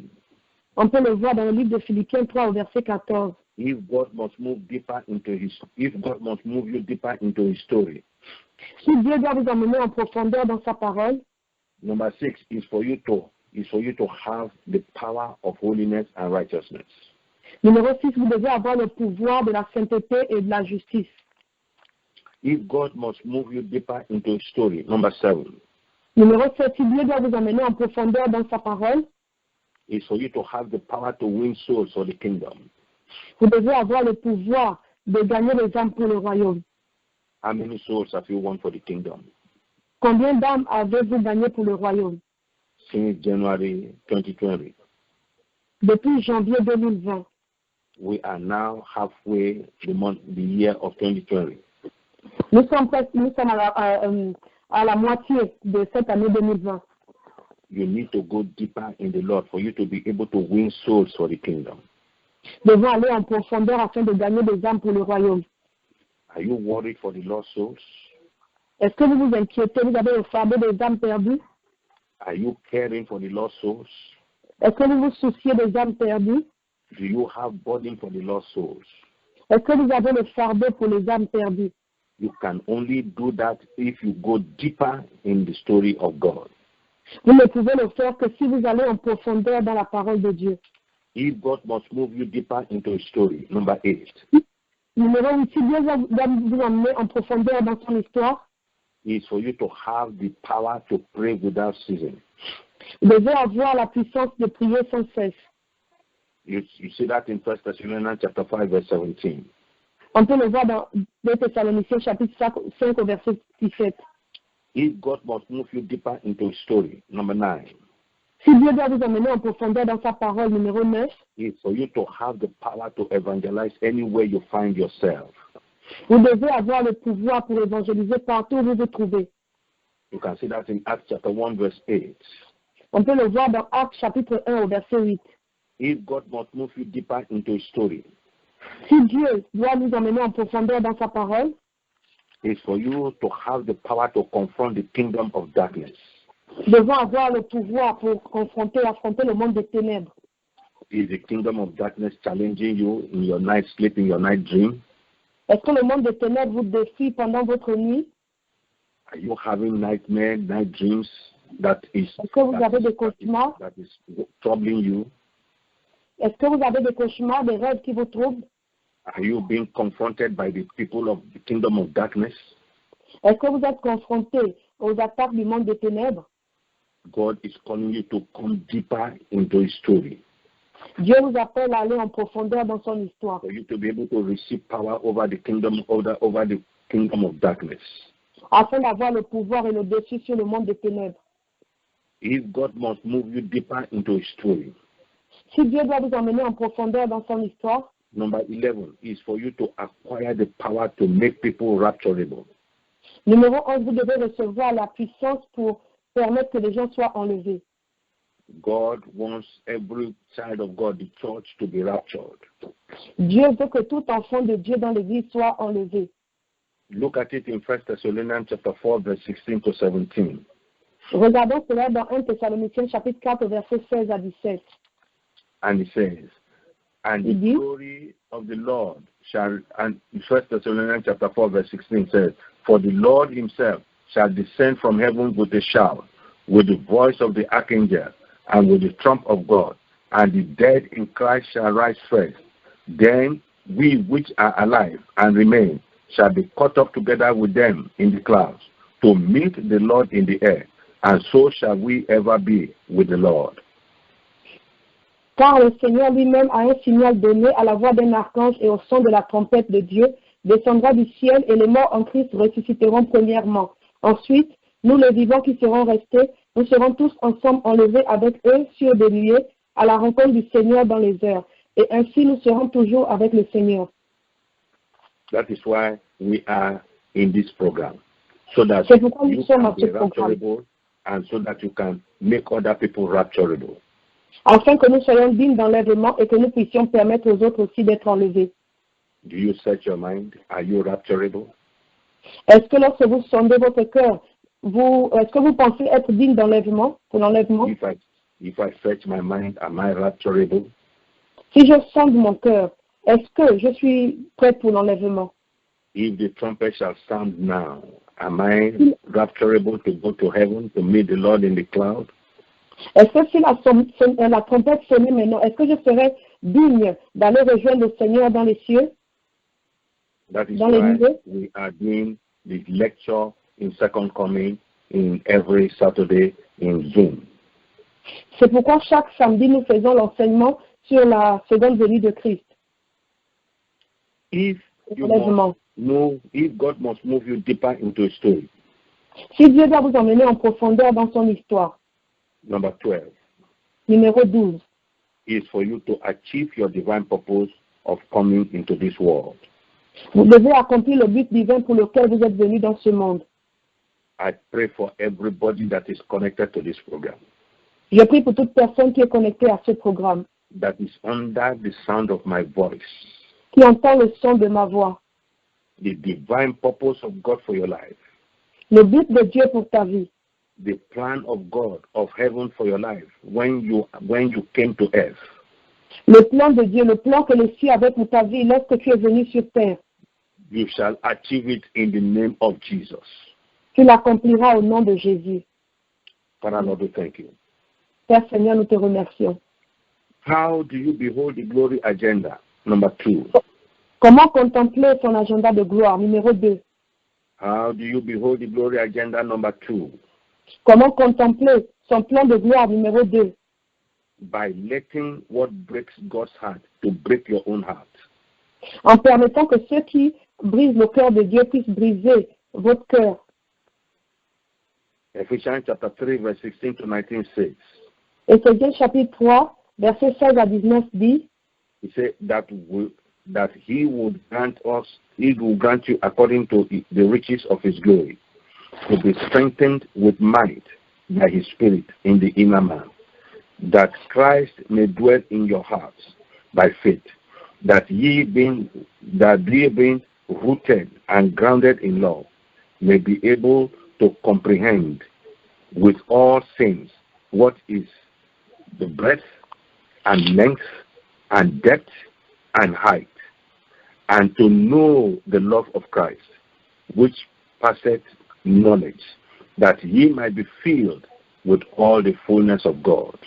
S2: On peut le voir dans le livre de Philippiens 3 au verset 14.
S1: If God must move you deeper into His story,
S2: Si Dieu doit vous emmener en profondeur dans sa parole,
S1: number 6 is for you to have the power of holiness and righteousness.
S2: numéro 6, vous devez avoir le pouvoir de la sainteté et de la justice.
S1: If God must move you deeper into His story, number 7
S2: Numéro 7, si Dieu doit vous emmener en profondeur dans sa parole,
S1: is for you to have the power to win souls for the kingdom.
S2: vous devez avoir le pouvoir de gagner les âmes pour le royaume.
S1: How many souls have you won for the kingdom?
S2: Combien d'âmes avez-vous gagné pour le royaume?
S1: Since January 2020,
S2: Depuis janvier 2020,
S1: we are now halfway the year of 2020.
S2: nous sommes à la moitié de cette année 2020.
S1: You need to go deeper in the Lord for you to be able to win souls for the kingdom.
S2: Nous devons aller en profondeur afin de gagner des âmes pour le royaume.
S1: Are you worried for the lost souls?
S2: Est-ce que vous vous inquiétez? Vous avez le fardeau des âmes perdues?
S1: Are you caring for the lost souls?
S2: Est-ce que vous vous souciez des âmes perdues?
S1: Do you have burden for the lost souls?
S2: Est-ce que vous avez le fardeau pour les âmes perdues?
S1: You can only do that if you go deeper in the story of God.
S2: Vous ne pouvez le faire que si vous allez en profondeur dans la parole de Dieu.
S1: If God must move you deeper into His story, number 8,
S2: Numéro 8, si Dieu doit vous emmener en profondeur dans son histoire,
S1: is for you to have the power to pray without ceasing.
S2: vous devez avoir la puissance de prier sans cesse.
S1: You see that in 1 Thessalonians chapter 5, verse 17.
S2: On peut le voir dans 2 Thessaloniciens chapitre 5 au verset 17.
S1: If God must move you deeper into His story, number 9,
S2: Si Dieu doit vous emmener en profondeur dans sa parole, numéro 9,
S1: is for you to have the power to evangelize anywhere you find yourself.
S2: vous devez avoir le pouvoir pour évangéliser partout où vous vous trouvez.
S1: You can see that in Acts chapter 1, verse 8.
S2: On peut le voir dans Actes chapitre 1 au verset 8.
S1: If God must move you deeper into His story,
S2: Si Dieu doit nous emmener en profondeur dans sa parole,
S1: is for you to have the power to confront the kingdom of darkness.
S2: devons avoir le pouvoir pour affronter le monde des ténèbres.
S1: Is the kingdom of darkness challenging you in your night sleep, in your night dream?
S2: Est-ce que le monde des ténèbres vous défie pendant votre nuit?
S1: Are you having nightmare, night dreams
S2: Est-ce que vous avez des cauchemars?
S1: that is troubling you?
S2: Est-ce que vous avez des cauchemars, des rêves qui vous troublent?
S1: Are you being confronted by the people of the kingdom of darkness?
S2: Est-ce que vous êtes confronté aux attaques du monde des ténèbres?
S1: God is calling you to come deeper into His story.
S2: Dieu vous appelle à aller en profondeur dans son histoire.
S1: For you to be able to receive power over the kingdom of darkness.
S2: Afin d'avoir le pouvoir et le dessus sur le monde des ténèbres.
S1: If God must move you deeper into His story.
S2: Si Dieu doit vous emmener en profondeur dans son histoire.
S1: Number 11 is for you to acquire the power to make people rapturable.
S2: Numéro 11, vous devez recevoir la puissance pour permettre que les gens soient enlevés.
S1: God wants every child of God, the church, to be raptured.
S2: Dieu veut que tout enfant de Dieu dans l'église soit enlevé.
S1: Look at it in 1 Thessalonians chapter 4, verse 16 to 17.
S2: Regardons cela dans 1 Thessaloniciens chapitre 4, versets 16 à 17.
S1: And it says, and the glory of the Lord shall, and 1 Thessalonians chapter 4, verse 16 says, for the Lord himself shall descend from heaven with a shout, with the voice of the archangel, and with the trump of God, and the dead in Christ shall rise first. Then we which are alive and remain shall be caught up together with them in the clouds, to meet the Lord in the air, and so shall we ever be with the Lord.
S2: Car le Seigneur lui-même a un signal donné à la voix d'un archange et au son de la trompette de Dieu, descendra du ciel et les morts en Christ ressusciteront premièrement. Ensuite, nous les vivants qui serons restés, nous serons tous ensemble enlevés avec eux sur des nuées à la rencontre du Seigneur dans les airs. Et ainsi nous serons toujours avec le Seigneur.
S1: That is why we are in this program. So that
S2: C'est pourquoi nous
S1: you
S2: sommes
S1: can
S2: à ce
S1: be
S2: programme.
S1: rapturable and so that you can make other people rapturable.
S2: Afin que nous soyons dignes d'enlèvement et que nous puissions permettre aux autres aussi d'être enlevés.
S1: Do you search your mind? Are you rapturable?
S2: Est-ce que lorsque vous sondez votre cœur, est-ce que vous pensez être digne d'enlèvement, pour l'enlèvement?
S1: If I search my mind, am I rapturable?
S2: Si je sonde mon cœur, est-ce que je suis prête pour l'enlèvement?
S1: If the trumpet shall sound now, am I rapturable to go to heaven to meet the Lord in the cloud?
S2: Est-ce que si la trompette sonnait maintenant, est-ce que je serais digne d'aller rejoindre le Seigneur dans les cieux?
S1: That is why we are doing this lecture in Second Coming in every Saturday in Zoom.
S2: C'est pourquoi chaque samedi nous faisons l'enseignement sur la seconde venue de Christ.
S1: If God must move you deeper into a story.
S2: Si Dieu doit vous emmener en profondeur dans son histoire.
S1: Number 12.
S2: Numéro 12.
S1: Is for you to achieve your divine purpose of coming into this world.
S2: Vous devez accomplir le but divin pour lequel vous êtes venu dans ce monde.
S1: I pray for everybody that is connected to this program.
S2: Je prie pour toute personne qui est connectée à ce programme.
S1: That is under the sound of my voice.
S2: Qui entend le son de ma voix.
S1: The divine purpose of God for your life.
S2: Le but de Dieu pour ta vie.
S1: The plan of God, of heaven for your life, when you came to earth.
S2: Le plan de Dieu, le plan que le ciel avait pour ta vie lorsque tu es venu sur terre.
S1: You shall achieve it in the name of Jesus.
S2: Tu l'accompliras au nom de Jésus.
S1: Father, Lord, we thank you.
S2: Père Seigneur, nous te remercions.
S1: How do you behold the glory agenda? Number 2.
S2: Comment contempler son agenda de gloire? Numéro 2.
S1: How do you behold the glory agenda? Number 2.
S2: Comment contempler son plan de gloire? Numéro 2.
S1: By letting what breaks God's heart to break your own heart.
S2: En permettant que ceux qui brisent le cœur de Dieu puissent briser votre cœur.
S1: Ephesians chapter 3, verse 16 to 19 says.
S2: Éphésiens chapitre 3, verset 16 à 19 dit.
S1: He said that he would grant you according to the riches of his glory, to be strengthened with might by his Spirit in the inner man, that Christ may dwell in your hearts by faith, that ye being rooted and grounded in love, may be able to comprehend with all saints what is the breadth and length and depth and height, and to know the love of Christ, which passeth knowledge, that ye might be filled with all the fullness of God.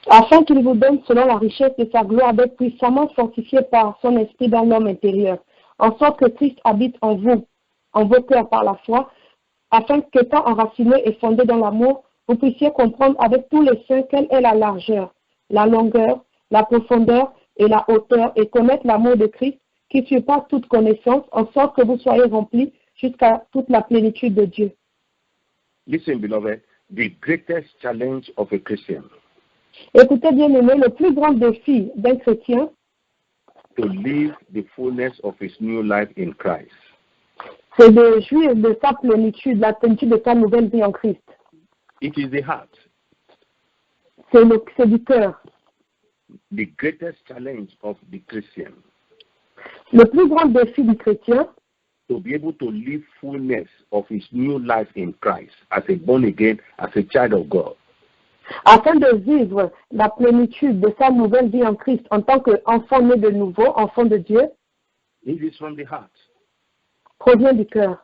S2: Afin qu'il vous donne, selon la richesse de sa gloire, d'être puissamment fortifié par son esprit dans l'homme intérieur, en sorte que Christ habite en vous, en vos cœurs par la foi, afin qu'étant enracinés et fondés dans l'amour, vous puissiez comprendre avec tous les saints quelle est la largeur, la longueur, la profondeur et la hauteur, et connaître l'amour de Christ qui surpasse toute connaissance, en sorte que vous soyez remplis jusqu'à toute la plénitude de Dieu.
S1: Listen, beloved, the greatest challenge of a Christian
S2: Écoutez bien aimé, le plus grand défi d'un chrétien,
S1: to live the fullness of his new life in Christ.
S2: C'est de jouir de sa plénitude, la plénitude de sa nouvelle vie en Christ.
S1: It is the heart.
S2: C'est du cœur.
S1: The greatest challenge of the Christian
S2: Le plus grand défi du chrétien,
S1: to be able to live fullness of his new life in Christ as a born again, as a child of God.
S2: afin de vivre la plénitude de sa nouvelle vie en Christ en tant qu'enfant né de nouveau, enfant de Dieu,
S1: It is from the heart.
S2: provient du cœur.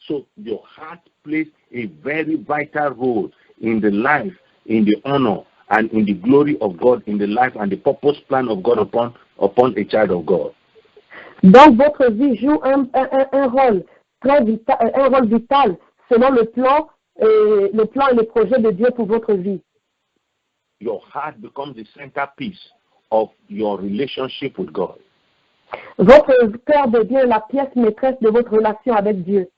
S1: So your heart plays a very vital role in the life, in the honor, and in the glory of God, in the life and the purpose plan of God upon a child of God.
S2: Donc votre vie joue un rôle très vital, un rôle vital selon le plan et les projets de Dieu pour votre vie.
S1: Your heart becomes the centerpiece of your relationship with God.
S2: Votre cœur devient la pièce maîtresse de votre relation avec Dieu.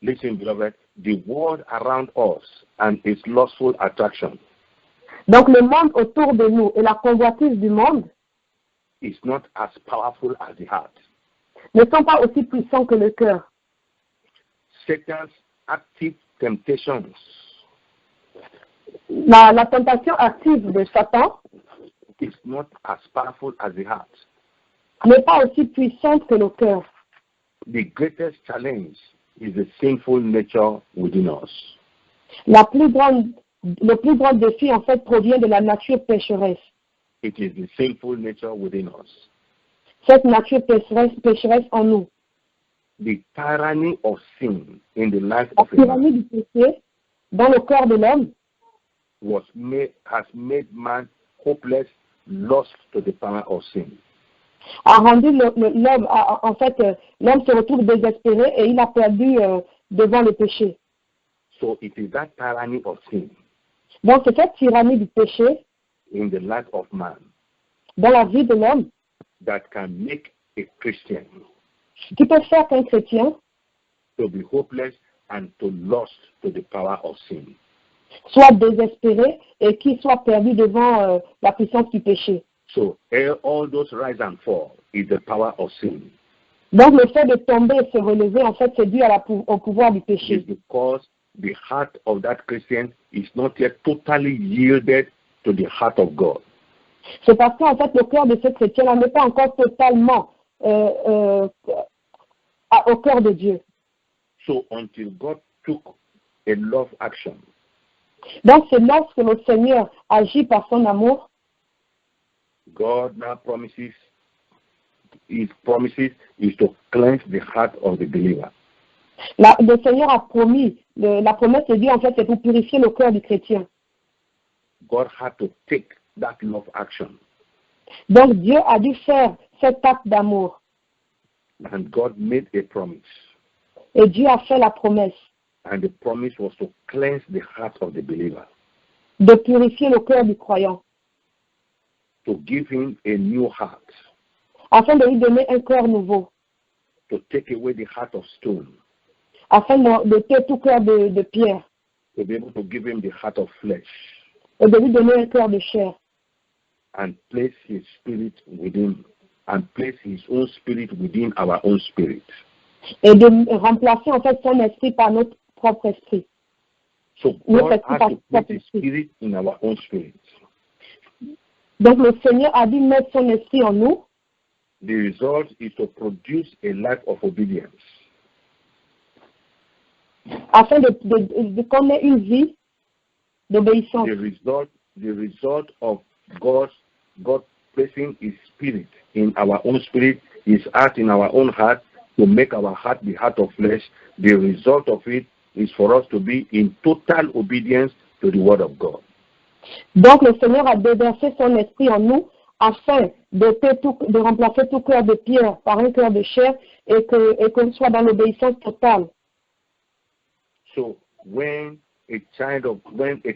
S1: Listen, beloved, the world around us and its lustful attraction
S2: Donc le monde autour de nous et la convoitise du monde
S1: is not as powerful as the heart.
S2: ne sont pas aussi puissants que le cœur.
S1: Satan's active temptations
S2: La tentation active de Satan
S1: is not as powerful as the heart.
S2: n'est pas aussi puissante que le cœur.
S1: The greatest challenge is the sinful nature within us.
S2: Le plus grand défi, en fait, provient de la nature pécheresse.
S1: It is the sinful nature within us.
S2: Cette nature pécheresse en nous.
S1: The tyranny of sin in the life
S2: La
S1: of a man
S2: tyrannie du péché dans le cœur de l'homme
S1: has made man hopeless, lost to the power of sin.
S2: a rendu l'homme, en fait, l'homme se retrouve désespéré et il a perdu devant le péché.
S1: So it is that tyranny of sin
S2: Donc c'est cette tyrannie du péché
S1: in the life of man
S2: dans la vie de l'homme
S1: that can make a Christian
S2: qui peut faire qu'un chrétien
S1: to be hopeless and to lost to the power of sin.
S2: soit désespéré et qu'il soit perdu devant la puissance du péché.
S1: So all those rise and fall is the power of sin.
S2: Donc le fait de tomber et se relever, en fait, c'est dû au pouvoir du
S1: It
S2: péché.
S1: is because the heart of that Christian is not yet totally yielded to the heart of God.
S2: C'est parce qu'en fait, le cœur de ce chrétien-là n'est pas encore totalement au cœur de Dieu.
S1: So until God took a love action,
S2: Donc c'est lorsque le Seigneur agit par son amour,
S1: God now promises, His promises is to cleanse the heart of the believer.
S2: le Seigneur a promis, la promesse de Dieu, en fait, c'est pour purifier le cœur du chrétien.
S1: God had to take that love action.
S2: Donc Dieu a dû faire cet acte d'amour.
S1: And God made a promise.
S2: Et Dieu a fait la promesse
S1: And the promise was to cleanse the heart of the believer.
S2: de purifier le cœur du croyant,
S1: To give him a new heart.
S2: afin de lui donner un cœur nouveau,
S1: To take away the heart of stone.
S2: afin d'ôter tout cœur de pierre
S1: To be able to give him the heart of flesh.
S2: et de lui donner un cœur de chair.
S1: And place his spirit within. And place his own spirit within our own spirit.
S2: Et de remplacer en fait son esprit par notre propre esprit.
S1: So God has to put his spirit in our own spirit.
S2: Donc le Seigneur a dû mettre son esprit en nous.
S1: The result is to produce a life of obedience.
S2: afin qu'on ait une vie d'obéissance.
S1: The result of God placing His Spirit in our own spirit, His heart in our own heart, to make our heart the heart of flesh. The result of it is for us to be in total obedience to the Word of God.
S2: Donc le Seigneur a déversé son esprit en nous afin de remplacer tout cœur de pierre par un cœur de chair et qu'on soit dans l'obéissance totale.
S1: So when a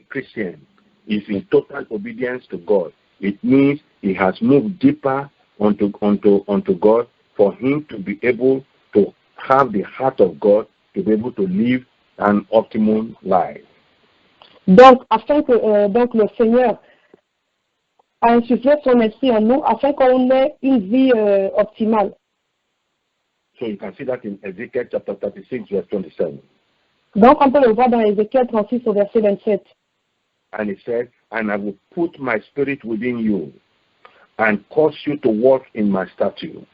S1: Christian is in total obedience to God, it means he has moved deeper onto God for him to be able to have the heart of God, to be able to live an optimum life.
S2: Donc, afin que le Seigneur a insufflé son esprit en nous, afin qu'on ait une vie optimale.
S1: So you can see that in Ezekiel chapter 36, verse 27.
S2: Donc, on peut le voir dans Ézéchiel 36 au verset 27.
S1: And it said, "And I will put my spirit within you, and cause you to walk in my statutes,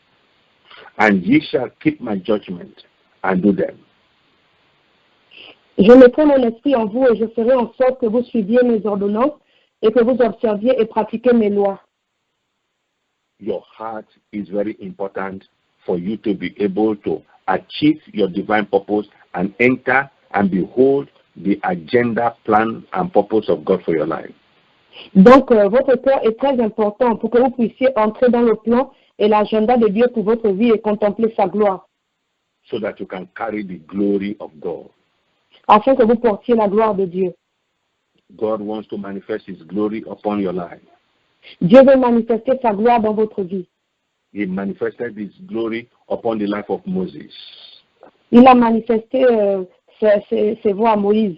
S1: and ye shall keep my judgment and do them."
S2: Je mettrai mon esprit en vous et je ferai en sorte que vous suiviez mes ordonnances et que vous observiez et pratiquiez mes lois.
S1: Your heart is very important for you to be able to achieve your divine purpose and enter and behold the agenda, plan, and purpose of God for your life.
S2: Donc, votre cœur est très important pour que vous puissiez entrer dans le plan et l'agenda de Dieu pour votre vie et contempler sa gloire.
S1: So that you can carry the glory of God.
S2: Afin que vous portiez la gloire de Dieu.
S1: God wants to manifest His glory upon your life.
S2: Dieu veut manifester sa gloire dans votre vie.
S1: He manifested His glory upon the life of Moses.
S2: Il a manifesté ses voix à Moïse.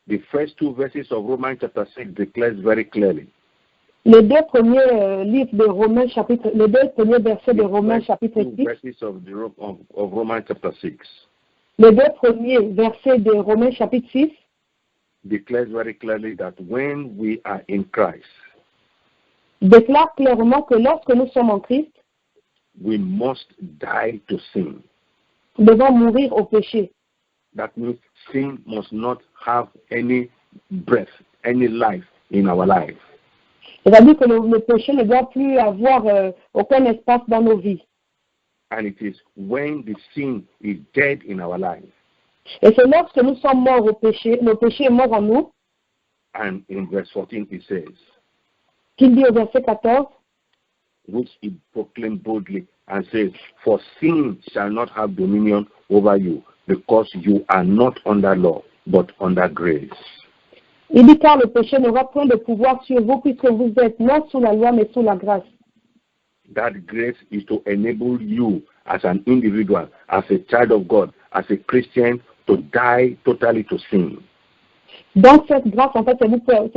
S1: The first two verses of Romans chapter 6 declares very clearly.
S2: Les deux premiers livres de Romains chapitre, les deux premiers versets de Romains chapitre 6.
S1: Verses of Romans chapter 6.
S2: Les deux premiers versets de Romains chapitre 6
S1: declares very clearly that when we are in Christ,
S2: déclare clairement que lorsque nous sommes en Christ,
S1: we must die to sin.
S2: Nous devons mourir au péché.
S1: That means sin must not have any breath, any life in our life.
S2: C'est-à-dire que le péché ne doit plus avoir aucun espace dans nos vies.
S1: And it is when the sin is dead in our life.
S2: Et c'est lorsque nous sommes morts au péché, le péché est mort en nous.
S1: And in verse 14 it says,
S2: Qu'il dit au verset 14,
S1: which he proclaimed boldly and says, "For sin shall not have dominion over you, because you are not under law, but under grace."
S2: Il dit car le péché n'aura point de pouvoir sur vous puisque vous êtes non sous la loi mais sous la grâce.
S1: That grace is to enable you as an individual, as a child of God, as a Christian, to die totally to sin.
S2: Donc cette grâce, en fait, c'est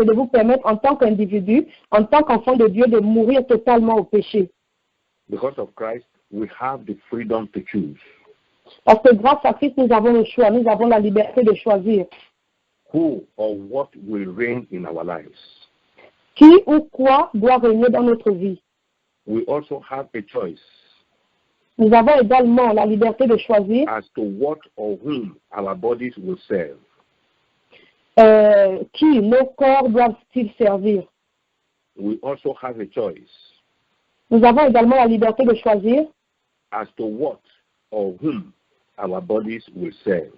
S2: de vous permettre en tant qu'individu, en tant qu'enfant de Dieu, de mourir totalement au péché.
S1: Because of Christ, we have the freedom to choose.
S2: Parce que grâce à Christ, nous avons le choix, nous avons la liberté de choisir.
S1: Who or what will reign in our lives?
S2: Qui ou quoi doit régner dans notre vie?
S1: We also have a choice.
S2: Nous avons également la liberté de choisir
S1: as to what or whom our bodies will serve.
S2: Qui nos corps doivent-ils servir?
S1: We also have a choice.
S2: Nous avons également la liberté de choisir
S1: as to what or whom our bodies will serve.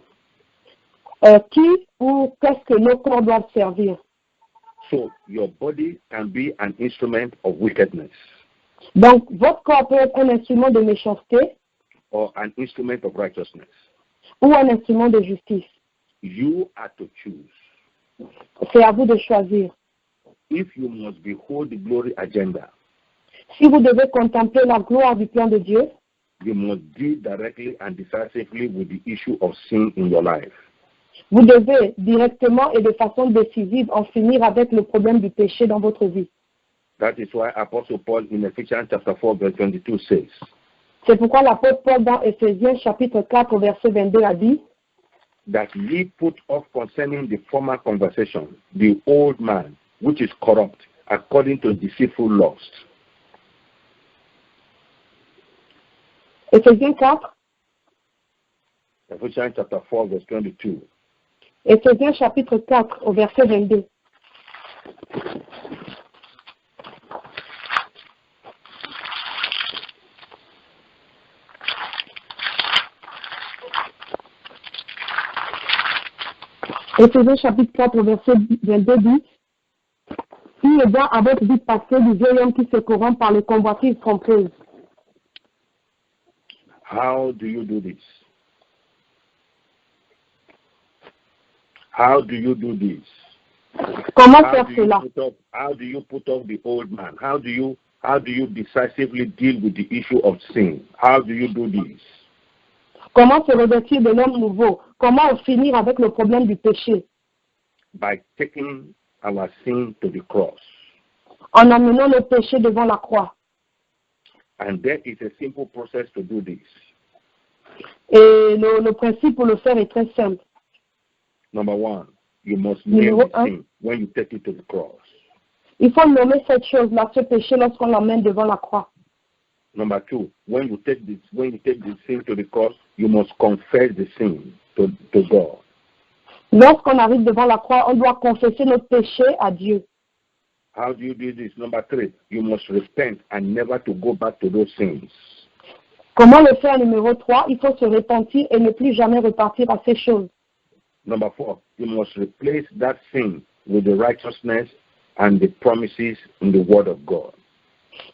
S2: Qui ou qu'est-ce que nos corps doivent servir?
S1: So your body can be an instrument of wickedness.
S2: Donc votre corps peut être un instrument de méchanceté
S1: or an instrument of righteousness.
S2: Ou un instrument de justice.
S1: You are to choose.
S2: C'est à vous de choisir.
S1: If you must behold the glory agenda,
S2: si vous devez contempler la gloire du plan de Dieu,
S1: you must deal directly and decisively with the issue of sin in your life.
S2: Vous devez directement et de façon décisive en finir avec le problème du péché dans votre vie.
S1: That is why Apostle Paul in Ephesians chapter 4 verse 22 says,
S2: c'est pourquoi l'apôtre Paul dans Éphésiens chapitre 4 verset 22 a dit
S1: that ye put off concerning the former conversation the old man which is corrupt according to deceitful lust.
S2: Éphésiens 4
S1: Ephesians chapter 4, verse 22.
S2: Éphésiens chapitre 4 au verset 22. Éphésiens chapitre 4 au verset 22 dit: Il est bien à votre vie passée du vieil homme qui se corrompt par les convoitises trompeuses.
S1: How do you do this? How do you do this?
S2: Comment
S1: How
S2: faire
S1: do you
S2: cela?
S1: how do you put off the old man? How do you decisively deal with the issue of sin? How do you do this?
S2: Comment se revêtir de l'homme nouveau? Comment en finir avec le problème du péché?
S1: By taking our sin to the cross.
S2: En amenant le péché devant la croix.
S1: And there is a simple process to do this.
S2: Et le principe pour le faire est très simple.
S1: Number one, you must name
S2: Numéro
S1: the
S2: un.
S1: sin when you take it to the cross.
S2: Il faut nommer cette chose-là, ce péché, lorsqu'on l'emmène devant la croix.
S1: Number two, when you take the sin to the cross, you must confess the sin to God.
S2: Lorsqu'on arrive devant la croix, on doit confesser notre péché à Dieu.
S1: How do you do this? Number three, you must repent and never to go back to those sins.
S2: Comment le faire? Numéro 3, il faut se repentir et ne plus jamais repartir à ces choses.
S1: Number four, you must replace that sin with the righteousness and the promises in the Word of God.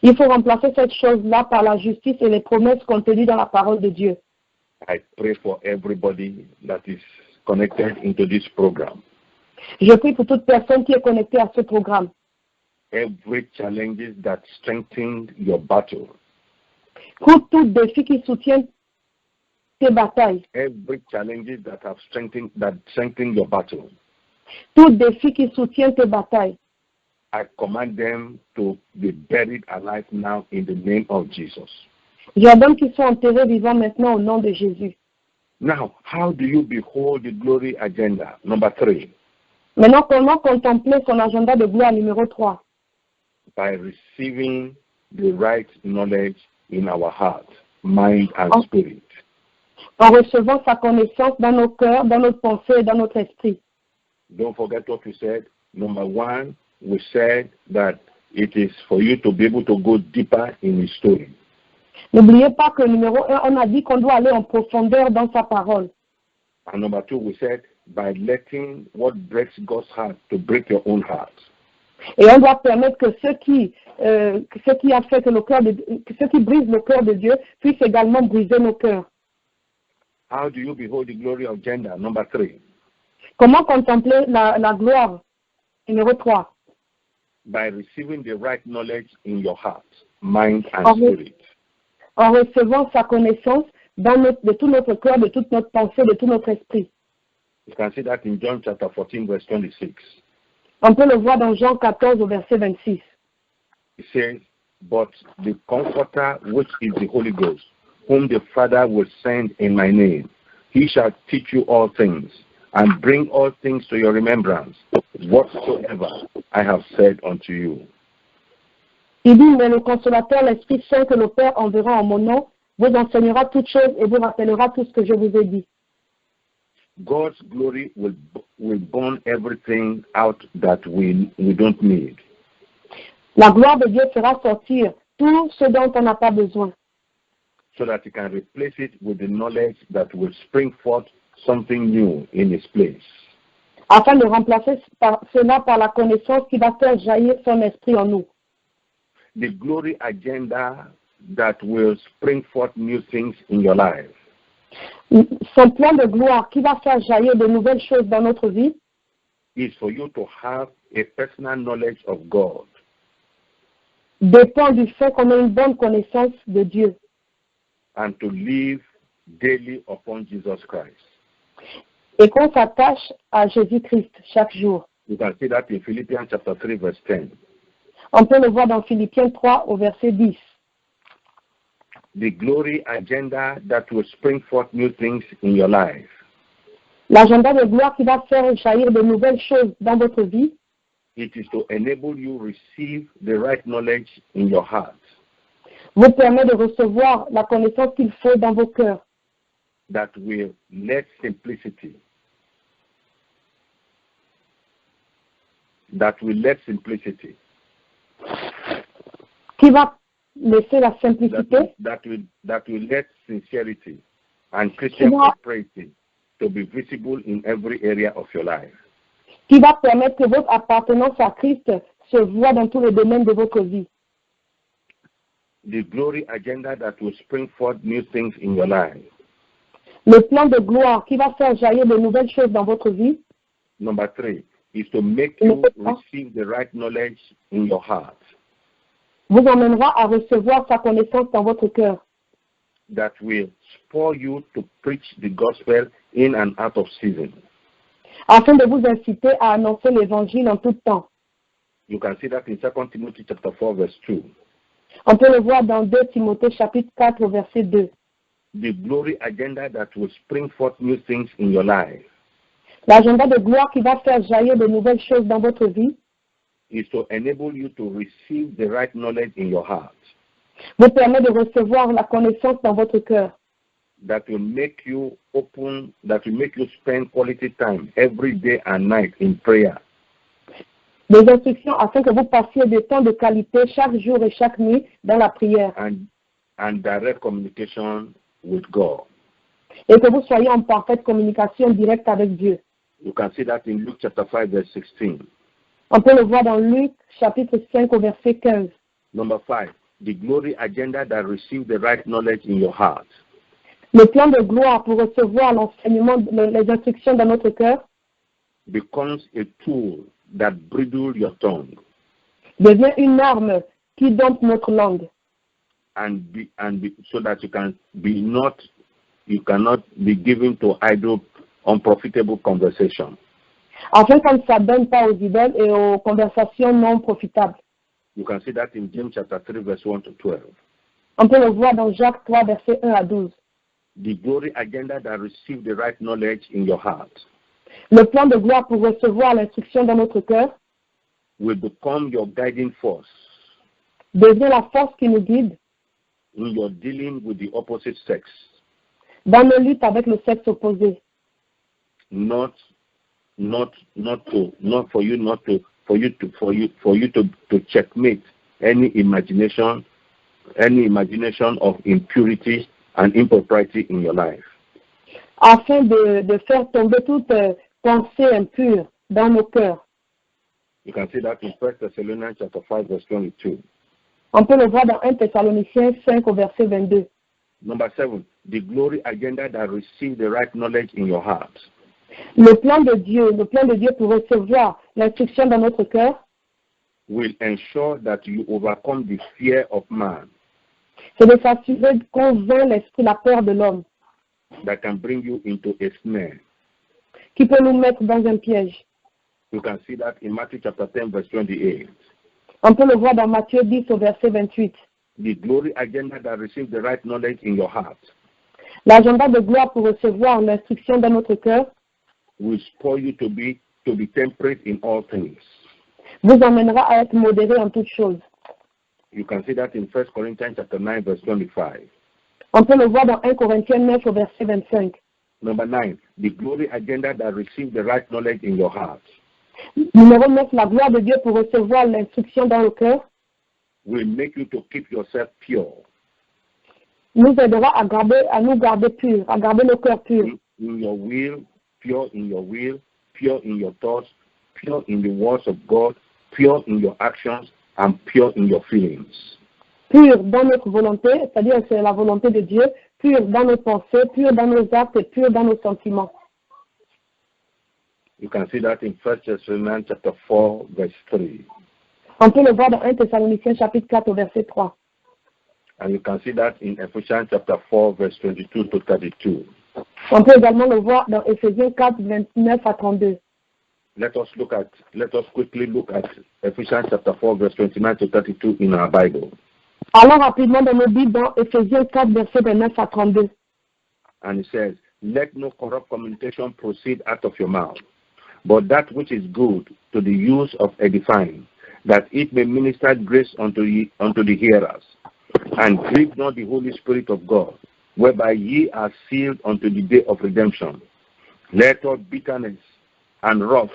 S2: Il faut remplacer cette chose-là par la justice et les promesses contenues dans la parole de Dieu.
S1: I pray for everybody that is connected into this program.
S2: Je prie pour toute personne qui est connectée à ce programme.
S1: Every challenge that strengthened your battle.
S2: Pour tout défi qui soutient tes batailles.
S1: Every challenge that have strengthened your battle.
S2: Tout défi qui soutient tes batailles.
S1: I command them to be buried alive now in the name of Jesus.
S2: J'ordonne qu'ils soient enterrés vivants maintenant au nom de Jésus.
S1: Now, how do you behold the glory agenda? Number 3.
S2: Maintenant, comment contempler son agenda de gloire numéro 3?
S1: By receiving the right knowledge in our heart, mind, and spirit.
S2: En recevant sa connaissance dans nos cœurs, dans notre pensée et dans notre esprit.
S1: Don't forget what we said. Number 1, we said that it is for you to be able to go deeper in his story.
S2: N'oubliez pas que numéro 1, on a dit qu'on doit aller en profondeur dans sa parole.
S1: And number 2, we said by letting what breaks God's heart to break your own heart.
S2: Et on doit permettre que ce qui a fait que ce qui brise le cœur de Dieu puisse également briser nos cœurs.
S1: How do you behold the glory of gender? Number 3.
S2: Comment contempler la gloire? Numéro 3.
S1: By receiving the right knowledge in your heart, mind, and spirit.
S2: En recevant sa connaissance de tout notre cœur, de toute notre pensée, de tout notre esprit.
S1: You can see that in John chapter 14, verse 26.
S2: On peut le voir dans Jean 14 au verset 26.
S1: It says, but the Comforter, which is the Holy Ghost, whom the Father will send in my name, he shall teach you all things, and bring all things to your remembrance, whatsoever I have said unto you.
S2: Il dit, mais le Consolateur, l'Esprit Saint que le Père enverra en mon nom, vous enseignera toutes choses et vous rappellera tout ce que je vous ai dit.
S1: God's glory will burn everything out that we don't need.
S2: La gloire de Dieu fera sortir tout ce dont on n'a pas besoin.
S1: So that he can replace it with the knowledge that will spring forth something new in its place.
S2: Afin de remplacer cela par la connaissance qui va faire jaillir son esprit en nous.
S1: The glory agenda that will spring forth new things in your life.
S2: Son plan de gloire qui va faire jaillir de nouvelles choses dans notre vie
S1: is for you to have a personal knowledge of God.
S2: Dépend du fait qu'on ait une bonne connaissance de Dieu.
S1: And to live daily upon Jesus Christ.
S2: Et qu'on s'attache à Jésus-Christ chaque jour.
S1: You can see that in Philippians chapter 3 verse 10.
S2: On peut le voir dans Philippiens 3 au verset 10.
S1: The glory agenda that will spring forth new things in your life.
S2: L'agenda de gloire qui va faire jaillir de nouvelles choses dans votre vie.
S1: It is to enable you receive the right knowledge in your heart.
S2: Vous permet de recevoir la connaissance qu'il faut dans vos cœurs.
S1: that will let simplicity,
S2: qui va laisser la simplicité,
S1: that will let sincerity and Christian prosperity to be visible in every area of your life.
S2: Qui va permettre que votre appartenance à Christ se voit dans tous les domaines de votre vie.
S1: The glory agenda that will spring forth new things in your life.
S2: Le plan de gloire qui va faire jaillir de nouvelles choses dans votre vie.
S1: Number 3 is to make you receive the right knowledge in your heart.
S2: Vous emmènera à recevoir sa connaissance dans votre cœur.
S1: That will spur you to preach the gospel in and out of season.
S2: Afin de vous inciter à annoncer l'évangile en tout temps.
S1: You can see that in 2 Timothy chapter 4 verse 2.
S2: On peut le voir dans 2 Timothée chapitre 4 verset 2.
S1: The glory agenda that will spring forth new things in your life.
S2: L'agenda de gloire qui va faire jaillir de nouvelles choses dans votre vie.
S1: Is to enable you to receive the right knowledge in your heart.
S2: Vous permet de recevoir la connaissance dans votre cœur.
S1: That will make you open, that will make you spend quality time every day and night in prayer.
S2: Des instructions afin que vous passiez des temps de qualité chaque jour et chaque nuit dans la prière.
S1: And direct communication with God.
S2: Et que vous soyez en parfaite communication directe avec Dieu.
S1: You can see that in Luke chapter 5 verse 16.
S2: On peut le voir dans Luc chapitre 5 au verset 15.
S1: Number 5, the glory agenda that receives the right knowledge in your heart.
S2: Le plan de gloire pour recevoir l'enseignement, les instructions dans notre cœur
S1: becomes a tool that bridles your tongue.
S2: Devient une arme qui dompte notre langue.
S1: So that you cannot be given to idle, unprofitable conversation.
S2: Afin qu'on ne s'adonne pas aux idoles et aux conversations non profitables.
S1: You can see that in James chapter 3 verse 1 to 12.
S2: On peut le voir dans Jacques 3 verset 1 à 12.
S1: The glory agenda that receives the right knowledge in your heart.
S2: Le plan de gloire pour recevoir l'instruction dans notre cœur
S1: will become your guiding force.
S2: Devient la force qui nous guide.
S1: In your dealing with the opposite sex.
S2: Dans nos luttes avec le sexe opposé.
S1: Not for you to checkmate any imagination of impurity and impropriety in your life.
S2: Afin de faire tomber toute pensée impure dans nos cœurs.
S1: You can see that in 1 Thessalonians chapter 5 verse 22.
S2: On peut le voir dans 1 Thessaloniciens 5 au verset 22.
S1: Number 7, the glory agenda that receives the right knowledge in your heart.
S2: Le plan de Dieu pour recevoir l'instruction dans notre cœur
S1: will ensure that you overcome the fear of man.
S2: C'est de s'assurer qu'on vainc l'esprit, la peur de l'homme.
S1: That can bring you into a snare.
S2: Qui peut nous mettre dans un piège.
S1: You can see that in Matthew chapter 10 verse 28.
S2: On peut le voir dans Matthieu 10 au verset 28.
S1: The glory agenda that receives the right knowledge in your heart.
S2: L'agenda de gloire pour recevoir l'instruction dans notre cœur
S1: will spur you to be temperate in all things.
S2: Vous emmènera à être modéré en toutes choses.
S1: You can see that in 1 Corinthians chapter 9 verse 25.
S2: On peut le voir dans 1 Corinthiens 9 au verset 25.
S1: Number 9, the glory agenda that receives the right knowledge in your heart.
S2: Numéro 9, la gloire de Dieu pour recevoir l'instruction dans le cœur
S1: will make you to keep yourself pure.
S2: Nous aidera à nous garder purs, à garder nos cœurs purs.
S1: In your will, pure in your will, pure in your thoughts, pure in the words of God, pure in your actions, and pure in your feelings.
S2: Pur dans notre volonté, c'est-à-dire c'est la volonté de Dieu, pur dans nos pensées, pur dans nos actes et pur dans nos sentiments.
S1: You can see that in 1 Thessalonians chapter 4 verse 3.
S2: On peut le voir dans 1 Thessaloniciens chapitre 4 au verset 3.
S1: And you can see that in Ephesians chapter 4 verse 22 to 32.
S2: On peut également le voir dans Éphésiens 4, 29 à 32.
S1: Let us quickly look at Ephesians chapter 4 verse 29 to 32 in our Bible.
S2: Allons rapidement dans nos Bibles dans Éphésiens 4 verset 29 à 32.
S1: And it says, let no corrupt communication proceed out of your mouth, but that which is good to the use of edifying, that it may minister grace unto the hearers. And grieve not the Holy Spirit of God, whereby ye are sealed unto the day of redemption. Let all bitterness and wrath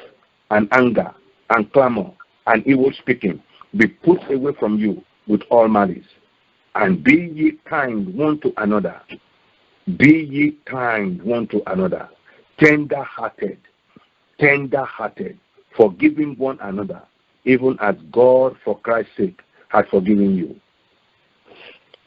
S1: and anger and clamor and evil speaking be put away from you with all malice. And be ye kind one to another. Be ye kind one to another. Tender-hearted, forgiving one another, even as God for Christ's sake has forgiven you.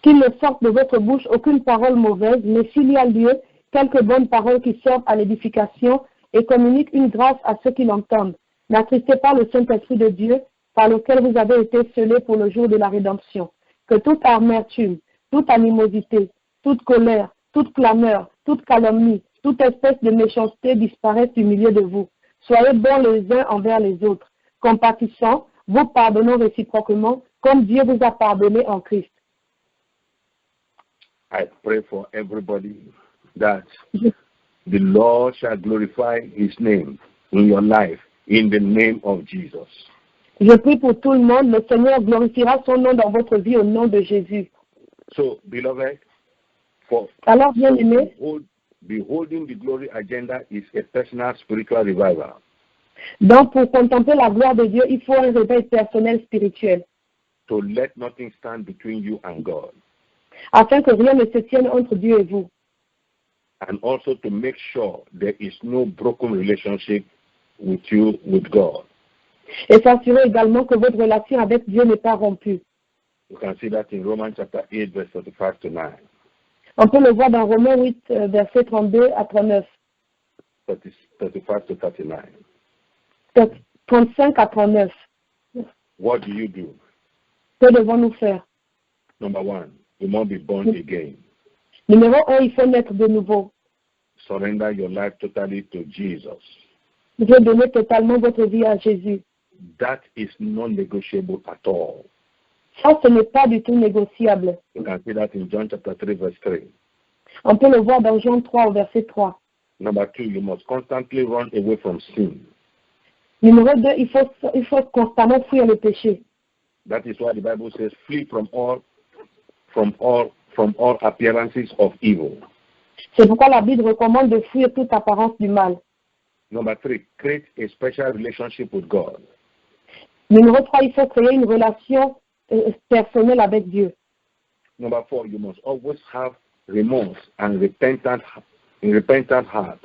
S2: Qu'il ne sorte de votre bouche aucune parole mauvaise, mais s'il y a lieu, quelques bonnes paroles qui servent à l'édification et communiquent une grâce à ceux qui l'entendent. N'attristez pas le Saint-Esprit de Dieu, par lequel vous avez été scellés pour le jour de la rédemption. Que toute amertume, toute animosité, toute colère, toute clameur, toute calomnie, toute espèce de méchanceté disparaisse du milieu de vous. Soyez bons les uns envers les autres, compatissants, vous pardonnant réciproquement, comme Dieu vous a pardonné en Christ.
S1: I pray for everybody that the Lord shall glorify His name in your life in the name of Jesus.
S2: Je prie pour tout le monde, le Seigneur glorifiera son nom dans votre vie au nom de Jésus.
S1: So, beloved, for
S2: Alors, bien-aimés,
S1: beholding the glory agenda is a personal spiritual revival.
S2: donc pour contempler la gloire de Dieu, il faut un réveil personnel spirituel,
S1: To let nothing stand between you and God.
S2: afin que rien ne se tienne entre Dieu et vous.
S1: And also to make sure there is no broken relationship with you, with God.
S2: Et s'assurer également que votre relation avec Dieu n'est pas rompue.
S1: You can see that in Romans chapter 8, verse 35 to 9.
S2: On peut le voir dans Romains 8, versets 32 à 39,
S1: 35 to 39.
S2: 35 à 39.
S1: What do you do?
S2: Que devons-nous faire?
S1: Number one, you must be born again.
S2: Numéro 1, il faut naître de nouveau.
S1: Surrender your life totally to Jesus.
S2: Vous devez donner totalement votre vie à Jésus.
S1: That is non-negotiable at all.
S2: Ça, ce n'est pas du tout négociable.
S1: You can see that in John chapter 3, verse 3.
S2: On peut le voir dans Jean 3 au verset 3.
S1: Number two, you must constantly run away from sin.
S2: Numéro 2, il faut constamment fuir le péché.
S1: That is why the Bible says, flee from all appearances of evil.
S2: C'est pourquoi la Bible recommande de fuir toute apparence du mal.
S1: Number three, create a special relationship with God.
S2: Numéro 3, il faut créer une relation personnelle avec Dieu.
S1: Number four, you must always have remorse and repentant heart.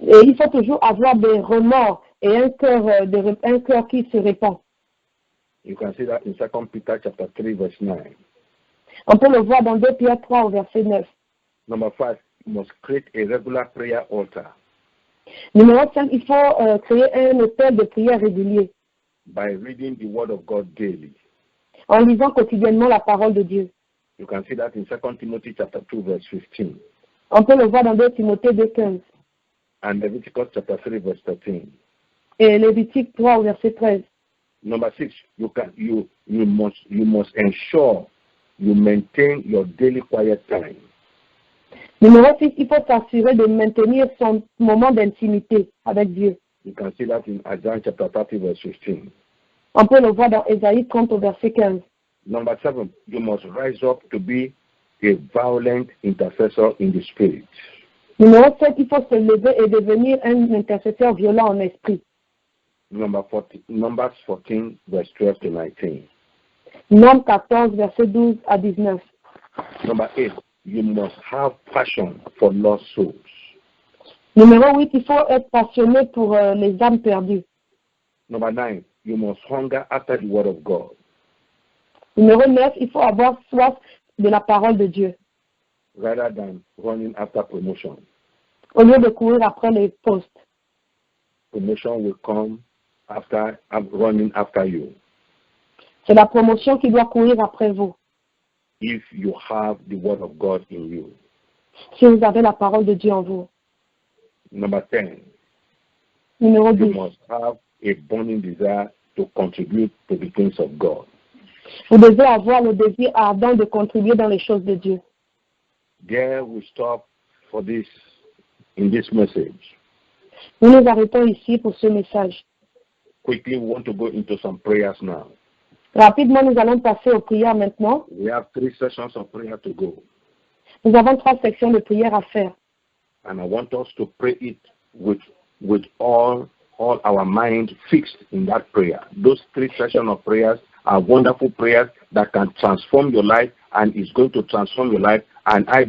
S2: Et il faut toujours avoir des remords et un cœur qui se répand.
S1: You can see that in 2 Peter chapter 3, verse 9.
S2: On peut le voir dans 2 Pierre 3 au verset 9.
S1: Number five, you must create a regular prayer altar
S2: Numéro 5, il faut créer un autel de prière régulier
S1: by reading the Word of God daily.
S2: en lisant quotidiennement la parole de Dieu.
S1: You can see that in 2 Timothy chapter 2, verse 15.
S2: On peut le voir dans 2 Timothée 2,15
S1: And Leviticus chapter 3, verse 13.
S2: et Lévitique 3 au verset 13.
S1: Number six, you must ensure you maintain your daily quiet time.
S2: Numéro 6, il faut s'assurer de maintenir son moment d'intimité avec Dieu.
S1: You can see that in Isaiah chapter 30, verse 15.
S2: On peut le voir dans Ésaïe 30 au verset 15.
S1: Number seven, you must rise up to be a violent intercessor in the spirit.
S2: Numéro 7, il faut se lever et devenir un intercesseur violent en esprit.
S1: Numbers 14, verse 12 to 19.
S2: Nombre 14, verset 12 à 19.
S1: Number 8, you must have passion for lost souls.
S2: Numéro 8, il faut être passionné pour les âmes perdues.
S1: Number 9, you must hunger after the word of God.
S2: Numéro 9, il faut avoir soif de la parole de Dieu,
S1: rather than running after promotion.
S2: au lieu de courir après les postes.
S1: Promotion will come after running after you.
S2: C'est la promotion qui doit courir après vous.
S1: If you have the word of God in you.
S2: Si vous avez la parole de Dieu en vous.
S1: Number 10.
S2: Numéro
S1: You
S2: 10.
S1: must have a burning desire to contribute to the things of God.
S2: Vous devez avoir le désir ardent de contribuer dans les choses de Dieu.
S1: There we stop for this in this message.
S2: Nous nous arrêtons ici pour ce message.
S1: Quickly, we want to go into some prayers now.
S2: Rapidement, nous allons passer aux prières maintenant.
S1: We have 3 sessions of prayer to go.
S2: Nous avons 3 sections de prière à faire.
S1: And I want us to pray it with all our mind fixed in that prayer. Those 3 sections of prayers are wonderful prayers that can transform your life and is going to transform your life. And I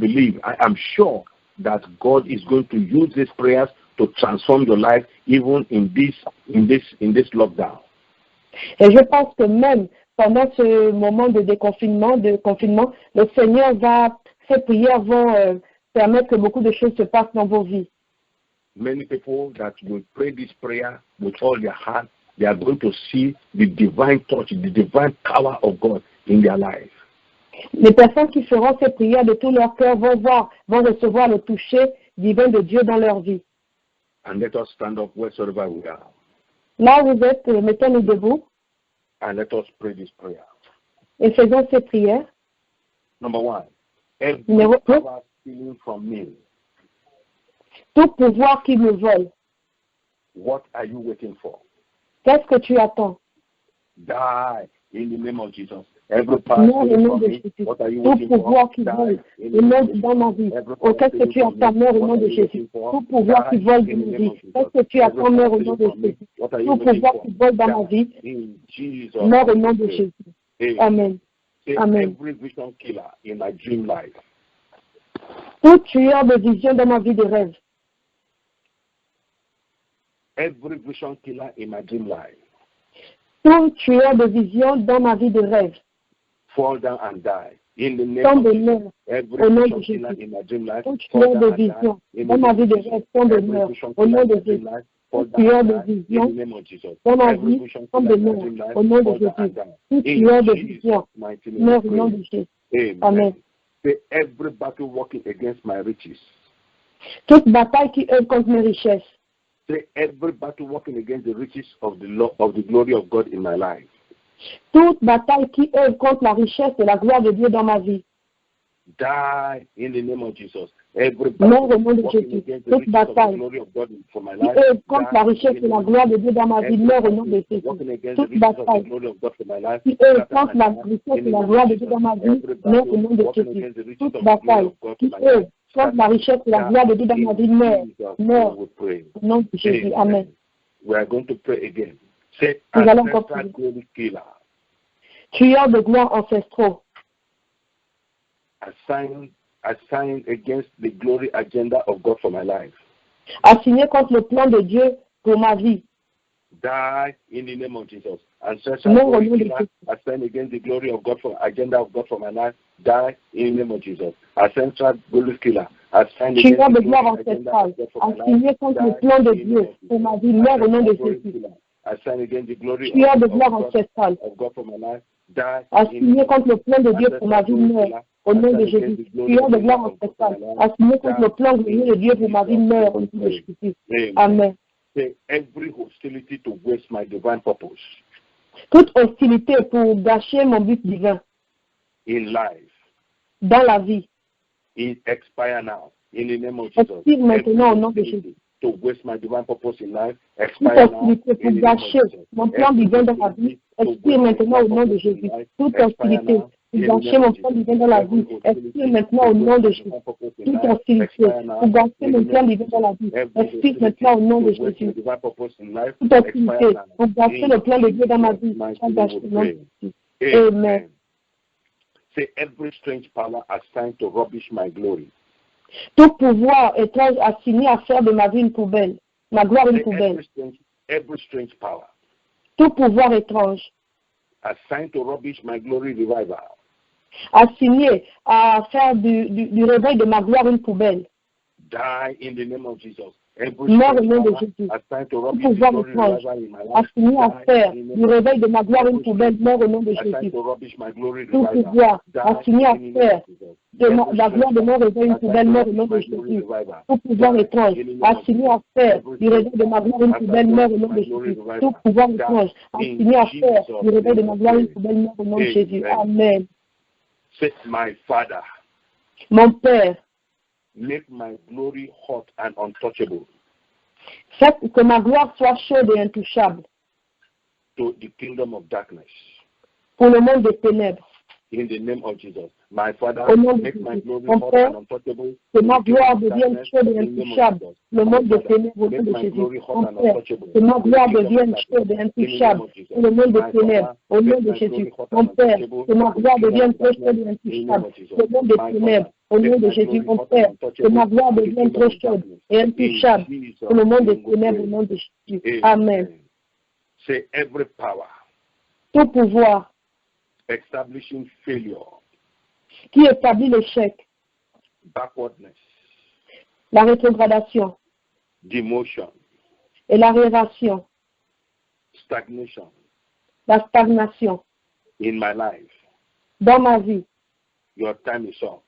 S1: am sure that God is going to use these prayers to transform your life even in this lockdown.
S2: Et je pense que même pendant ce moment de confinement, le Seigneur ces prières vont permettre que beaucoup de choses se passent dans vos vies.
S1: Many people that will pray this prayer with all their heart, they are going to see the divine touch, the divine power of God in their life.
S2: Les personnes qui feront ces prières de tout leur cœur vont recevoir le toucher divin de Dieu dans leur vie.
S1: And let us stand up wheresoever we are.
S2: Là où vous êtes, mettons-nous debout.
S1: And let us pray this prayer.
S2: Et faisons ces prières.
S1: Number 1. Every
S2: Numéro 1.
S1: power stealing from me.
S2: Tout pouvoir qui me vole.
S1: What are you waiting for?
S2: Qu'est-ce que tu attends?
S1: Die in the name of Jesus. Every power
S2: Non, au
S1: stealing
S2: nom
S1: from
S2: de
S1: me.
S2: Jésus.
S1: What are you
S2: Tout
S1: waiting for?
S2: pouvoir qui vole dans ma vie. Oh, qu'est-ce que tu attends, mère, au nom de Jésus? Tout pouvoir qui vole dans ma vie. Qu'est-ce que tu attends, mère, au nom de Jésus? Tout pouvoir qui vole dans ma vie. Mère, au nom de Jésus. Amen. Amen.
S1: Every vision killer in my dream life.
S2: Tout tueur de vision dans ma vie de rêve.
S1: Every vision killer in my dream life.
S2: Tout tueur de vision dans ma vie de rêve.
S1: Fall down and die. In the name
S2: Tombe
S1: of
S2: et meurt.
S1: Jesus. Every
S2: Au nom
S1: vision
S2: de
S1: killer
S2: Jésus.
S1: in my dream life.
S2: Tout
S1: Fall
S2: tueur
S1: down
S2: de
S1: and die.
S2: vision
S1: In
S2: dans
S1: the
S2: ma
S1: name
S2: vie
S1: of
S2: de
S1: Jesus.
S2: rêve. Tombe et
S1: Every
S2: meurt.
S1: vision
S2: Au
S1: killer
S2: nom
S1: in
S2: de
S1: my dream
S2: Jésus.
S1: life.
S2: Tout
S1: Fall down
S2: tueur
S1: and
S2: de
S1: die. In
S2: vision
S1: the name of Jesus.
S2: dans ma
S1: Every
S2: vie.
S1: vision
S2: Tombe
S1: killer
S2: et
S1: in my
S2: meurt.
S1: dream life.
S2: Au nom de
S1: Fall down and
S2: Jésus.
S1: die.
S2: Tout
S1: In
S2: tueur de
S1: Jesus'
S2: vision
S1: mighty name
S2: meurt
S1: we
S2: au nom
S1: pray.
S2: de Jésus.
S1: Amen.
S2: Amen.
S1: Say every battle working against my riches.
S2: Toute bataille qui œuvre contre mes richesses.
S1: Say every battle working against the riches of the glory of God in my life.
S2: Toute bataille qui œuvre contre la richesse et la gloire de Dieu dans ma vie.
S1: Die in the name of Jesus. Every
S2: Non,
S1: battle
S2: au nom de
S1: working
S2: Jésus.
S1: against the
S2: Toute
S1: riches of the
S2: bataille
S1: glory of God for my
S2: qui
S1: life.
S2: œuvre contre
S1: Die
S2: la
S1: in
S2: richesse
S1: the
S2: et
S1: name
S2: la
S1: of
S2: gloire de
S1: Jesus.
S2: Dieu dans ma vie.
S1: Every
S2: Meurs au nom de
S1: battle
S2: Jésus.
S1: working against the
S2: Toute
S1: riches of the
S2: bataille
S1: glory of God for my life.
S2: qui œuvre
S1: Scatter
S2: contre la
S1: and die
S2: richesse
S1: in
S2: et
S1: the
S2: la
S1: name
S2: gloire
S1: of
S2: de Dieu
S1: Jesus.
S2: dans ma vie.
S1: Every
S2: Meurs au
S1: battle
S2: nom de
S1: working
S2: Jésus.
S1: against the riches
S2: Toute
S1: of the glory
S2: bataille
S1: of God
S2: qui
S1: for my life.
S2: œuvre contre la richesse et la gloire de Dieu dans ma vie. Meurs.
S1: In
S2: Meurs
S1: Jesus' we pray.
S2: au nom de Jésus. Amen.
S1: We are going to pray again. Say,
S2: Nous allons encore
S1: ancestral
S2: prier.
S1: glory killer.
S2: Tueur de gloire ancestraux.
S1: Assigned against the glory agenda of God for my life.
S2: Assigné contre le plan de Dieu pour ma vie.
S1: Die in the name of Jesus. Ancestral
S2: Non, au
S1: glory
S2: nom de
S1: killer,
S2: Jésus.
S1: assigned against the glory of God for agenda of God for my life. Die in the name of Jesus. Ancestral glory killer, assigned against
S2: Tueur
S1: the
S2: de
S1: glory
S2: gloire
S1: agenda
S2: ancestrale.
S1: of God for my life.
S2: Assigné contre le
S1: Die
S2: plan de
S1: in the name
S2: Dieu
S1: of
S2: pour
S1: Jesus.
S2: ma vie. Meurs au nom de
S1: Ancestral glory
S2: Jésus.
S1: killer, assigned against the glory
S2: Tueur de
S1: of
S2: gloire
S1: God
S2: ancestrale.
S1: for my life. Die in the
S2: Assigné
S1: name of
S2: contre le plan de Dieu pour ma vie.
S1: Ancestral
S2: Meurs au nom de Jésus. Tueur de gloire ancestrale. Assigné contre le plan glorieux de Dieu pour ma vie. Meurs au nom de Jésus. Amen.
S1: Say every hostility to waste my divine purpose
S2: Toute hostilité pour gâcher mon but divin
S1: in life,
S2: dans la vie.
S1: it expire now in the name of Jesus.
S2: Expire maintenant au nom de
S1: Every
S2: Jésus.
S1: hostility to waste my divine purpose in life,
S2: Toute
S1: expire now
S2: hostilité
S1: in
S2: pour
S1: the name of
S2: gâcher
S1: Jesus.
S2: mon plan
S1: Every
S2: divin dans la vie,
S1: hostility to
S2: expire
S1: waste my
S2: maintenant au
S1: divine
S2: nom de
S1: purpose in
S2: Jésus.
S1: life,
S2: Toute
S1: expire
S2: hostilité
S1: now
S2: pour
S1: in the
S2: gâcher
S1: name
S2: mon
S1: of
S2: plan
S1: Jesus.
S2: divin dans la
S1: Every
S2: vie,
S1: hostility
S2: expire maintenant
S1: to
S2: au nom
S1: waste
S2: de
S1: my
S2: Jésus.
S1: divine purpose in
S2: Toute
S1: life,
S2: hostilité
S1: expire now
S2: pour gâcher
S1: in the
S2: mon
S1: name
S2: plan
S1: of
S2: divin dans la
S1: Jesus.
S2: vie,
S1: Every
S2: expire
S1: hostility
S2: maintenant au nom de
S1: to waste my
S2: Jésus.
S1: divine purpose in life,
S2: Toute
S1: expire
S2: hostilité
S1: now.
S2: pour gâcher le plan de Dieu dans ma vie, soit gâché au nom de Jésus. Amen.
S1: Say every strange power assigned to rubbish my glory.
S2: Tout pouvoir étrange assigné à faire de ma vie une poubelle, ma gloire une
S1: Say
S2: poubelle.
S1: every strange power
S2: Tout pouvoir étrange
S1: assigned to rubbish my glory revival.
S2: assigné à faire du réveil de ma gloire une poubelle.
S1: Die in the name of Jesus. Every
S2: Mort au
S1: strange
S2: nom de
S1: power
S2: Jésus.
S1: assigned to
S2: Tout
S1: rubbish the
S2: pouvoir
S1: glory
S2: étrange
S1: revival in my life.
S2: assigné à
S1: Die
S2: faire
S1: in the
S2: du
S1: name of
S2: réveil de ma gloire une poubelle. Mort au nom de
S1: assigned
S2: Jésus.
S1: to rubbish my glory
S2: Tout
S1: revival.
S2: pouvoir
S1: Die
S2: assigné à
S1: in the name
S2: faire
S1: of Jesus.
S2: de
S1: Every
S2: la gloire de mon réveil une
S1: assigned
S2: poubelle.
S1: to
S2: Mort au
S1: rubbish
S2: nom de
S1: my glory
S2: Jésus.
S1: revival.
S2: Tout pouvoir
S1: Die
S2: étrange
S1: in the name of
S2: assigné à
S1: Jesus.
S2: faire
S1: Every
S2: du réveil de ma gloire une poubelle. Mort au nom de
S1: my glory
S2: Jésus.
S1: revival.
S2: Tout pouvoir
S1: Die
S2: étrange
S1: in
S2: assigné à faire
S1: Jesus'
S2: du réveil de ma
S1: name
S2: gloire
S1: we
S2: une
S1: pray.
S2: poubelle. Mort au nom de Jésus.
S1: Amen.
S2: Amen.
S1: Say, my Father,
S2: Mon Père,
S1: make my glory hot and untouchable
S2: faites que ma gloire soit chaude et intouchable
S1: to the kingdom of darkness.
S2: pour le monde des ténèbres.
S1: In the name of Jesus. My Father,
S2: Au nom de
S1: make my
S2: Jésus.
S1: glory
S2: Mon
S1: hot
S2: Père,
S1: and untouchable.
S2: que ma gloire
S1: Darkness,
S2: devienne chaude et
S1: in the name of
S2: intouchable.
S1: Jesus.
S2: Le monde de
S1: Father,
S2: ténèbres au nom
S1: make
S2: de
S1: my
S2: Jésus.
S1: glory hot
S2: Mon
S1: and
S2: Père,
S1: untouchable.
S2: que ma gloire
S1: Kingdom of
S2: devienne
S1: darkness,
S2: chaude et
S1: in the name
S2: intouchable.
S1: of Jesus.
S2: Pour le monde de
S1: My
S2: ténèbres,
S1: Father,
S2: au nom
S1: make
S2: de
S1: my
S2: Jésus.
S1: glory hot
S2: Mon
S1: and
S2: Père,
S1: untouchable.
S2: que ma
S1: For the
S2: gloire
S1: kingdom
S2: devienne
S1: of
S2: trop
S1: darkness,
S2: chaude et
S1: in the name
S2: intouchable.
S1: of Jesus.
S2: Le monde de
S1: My
S2: ténèbres,
S1: Father,
S2: au nom
S1: make
S2: de
S1: my
S2: Jésus.
S1: glory
S2: Mon
S1: hot
S2: Père,
S1: and
S2: que
S1: untouchable.
S2: ma gloire
S1: For the
S2: devienne
S1: kingdom
S2: trop
S1: of
S2: chaude
S1: darkness.
S2: et
S1: In
S2: intouchable.
S1: Jesus'
S2: Pour le monde de
S1: name we
S2: ténèbres, au
S1: pray.
S2: nom de Jésus. Amen.
S1: Say every power
S2: Tout pouvoir
S1: establishing failure,
S2: qui établit l'échec,
S1: backwardness,
S2: la rétrogradation
S1: demotion,
S2: et l'arriération,
S1: stagnation
S2: la stagnation
S1: in my life,
S2: dans ma vie,
S1: your time is up.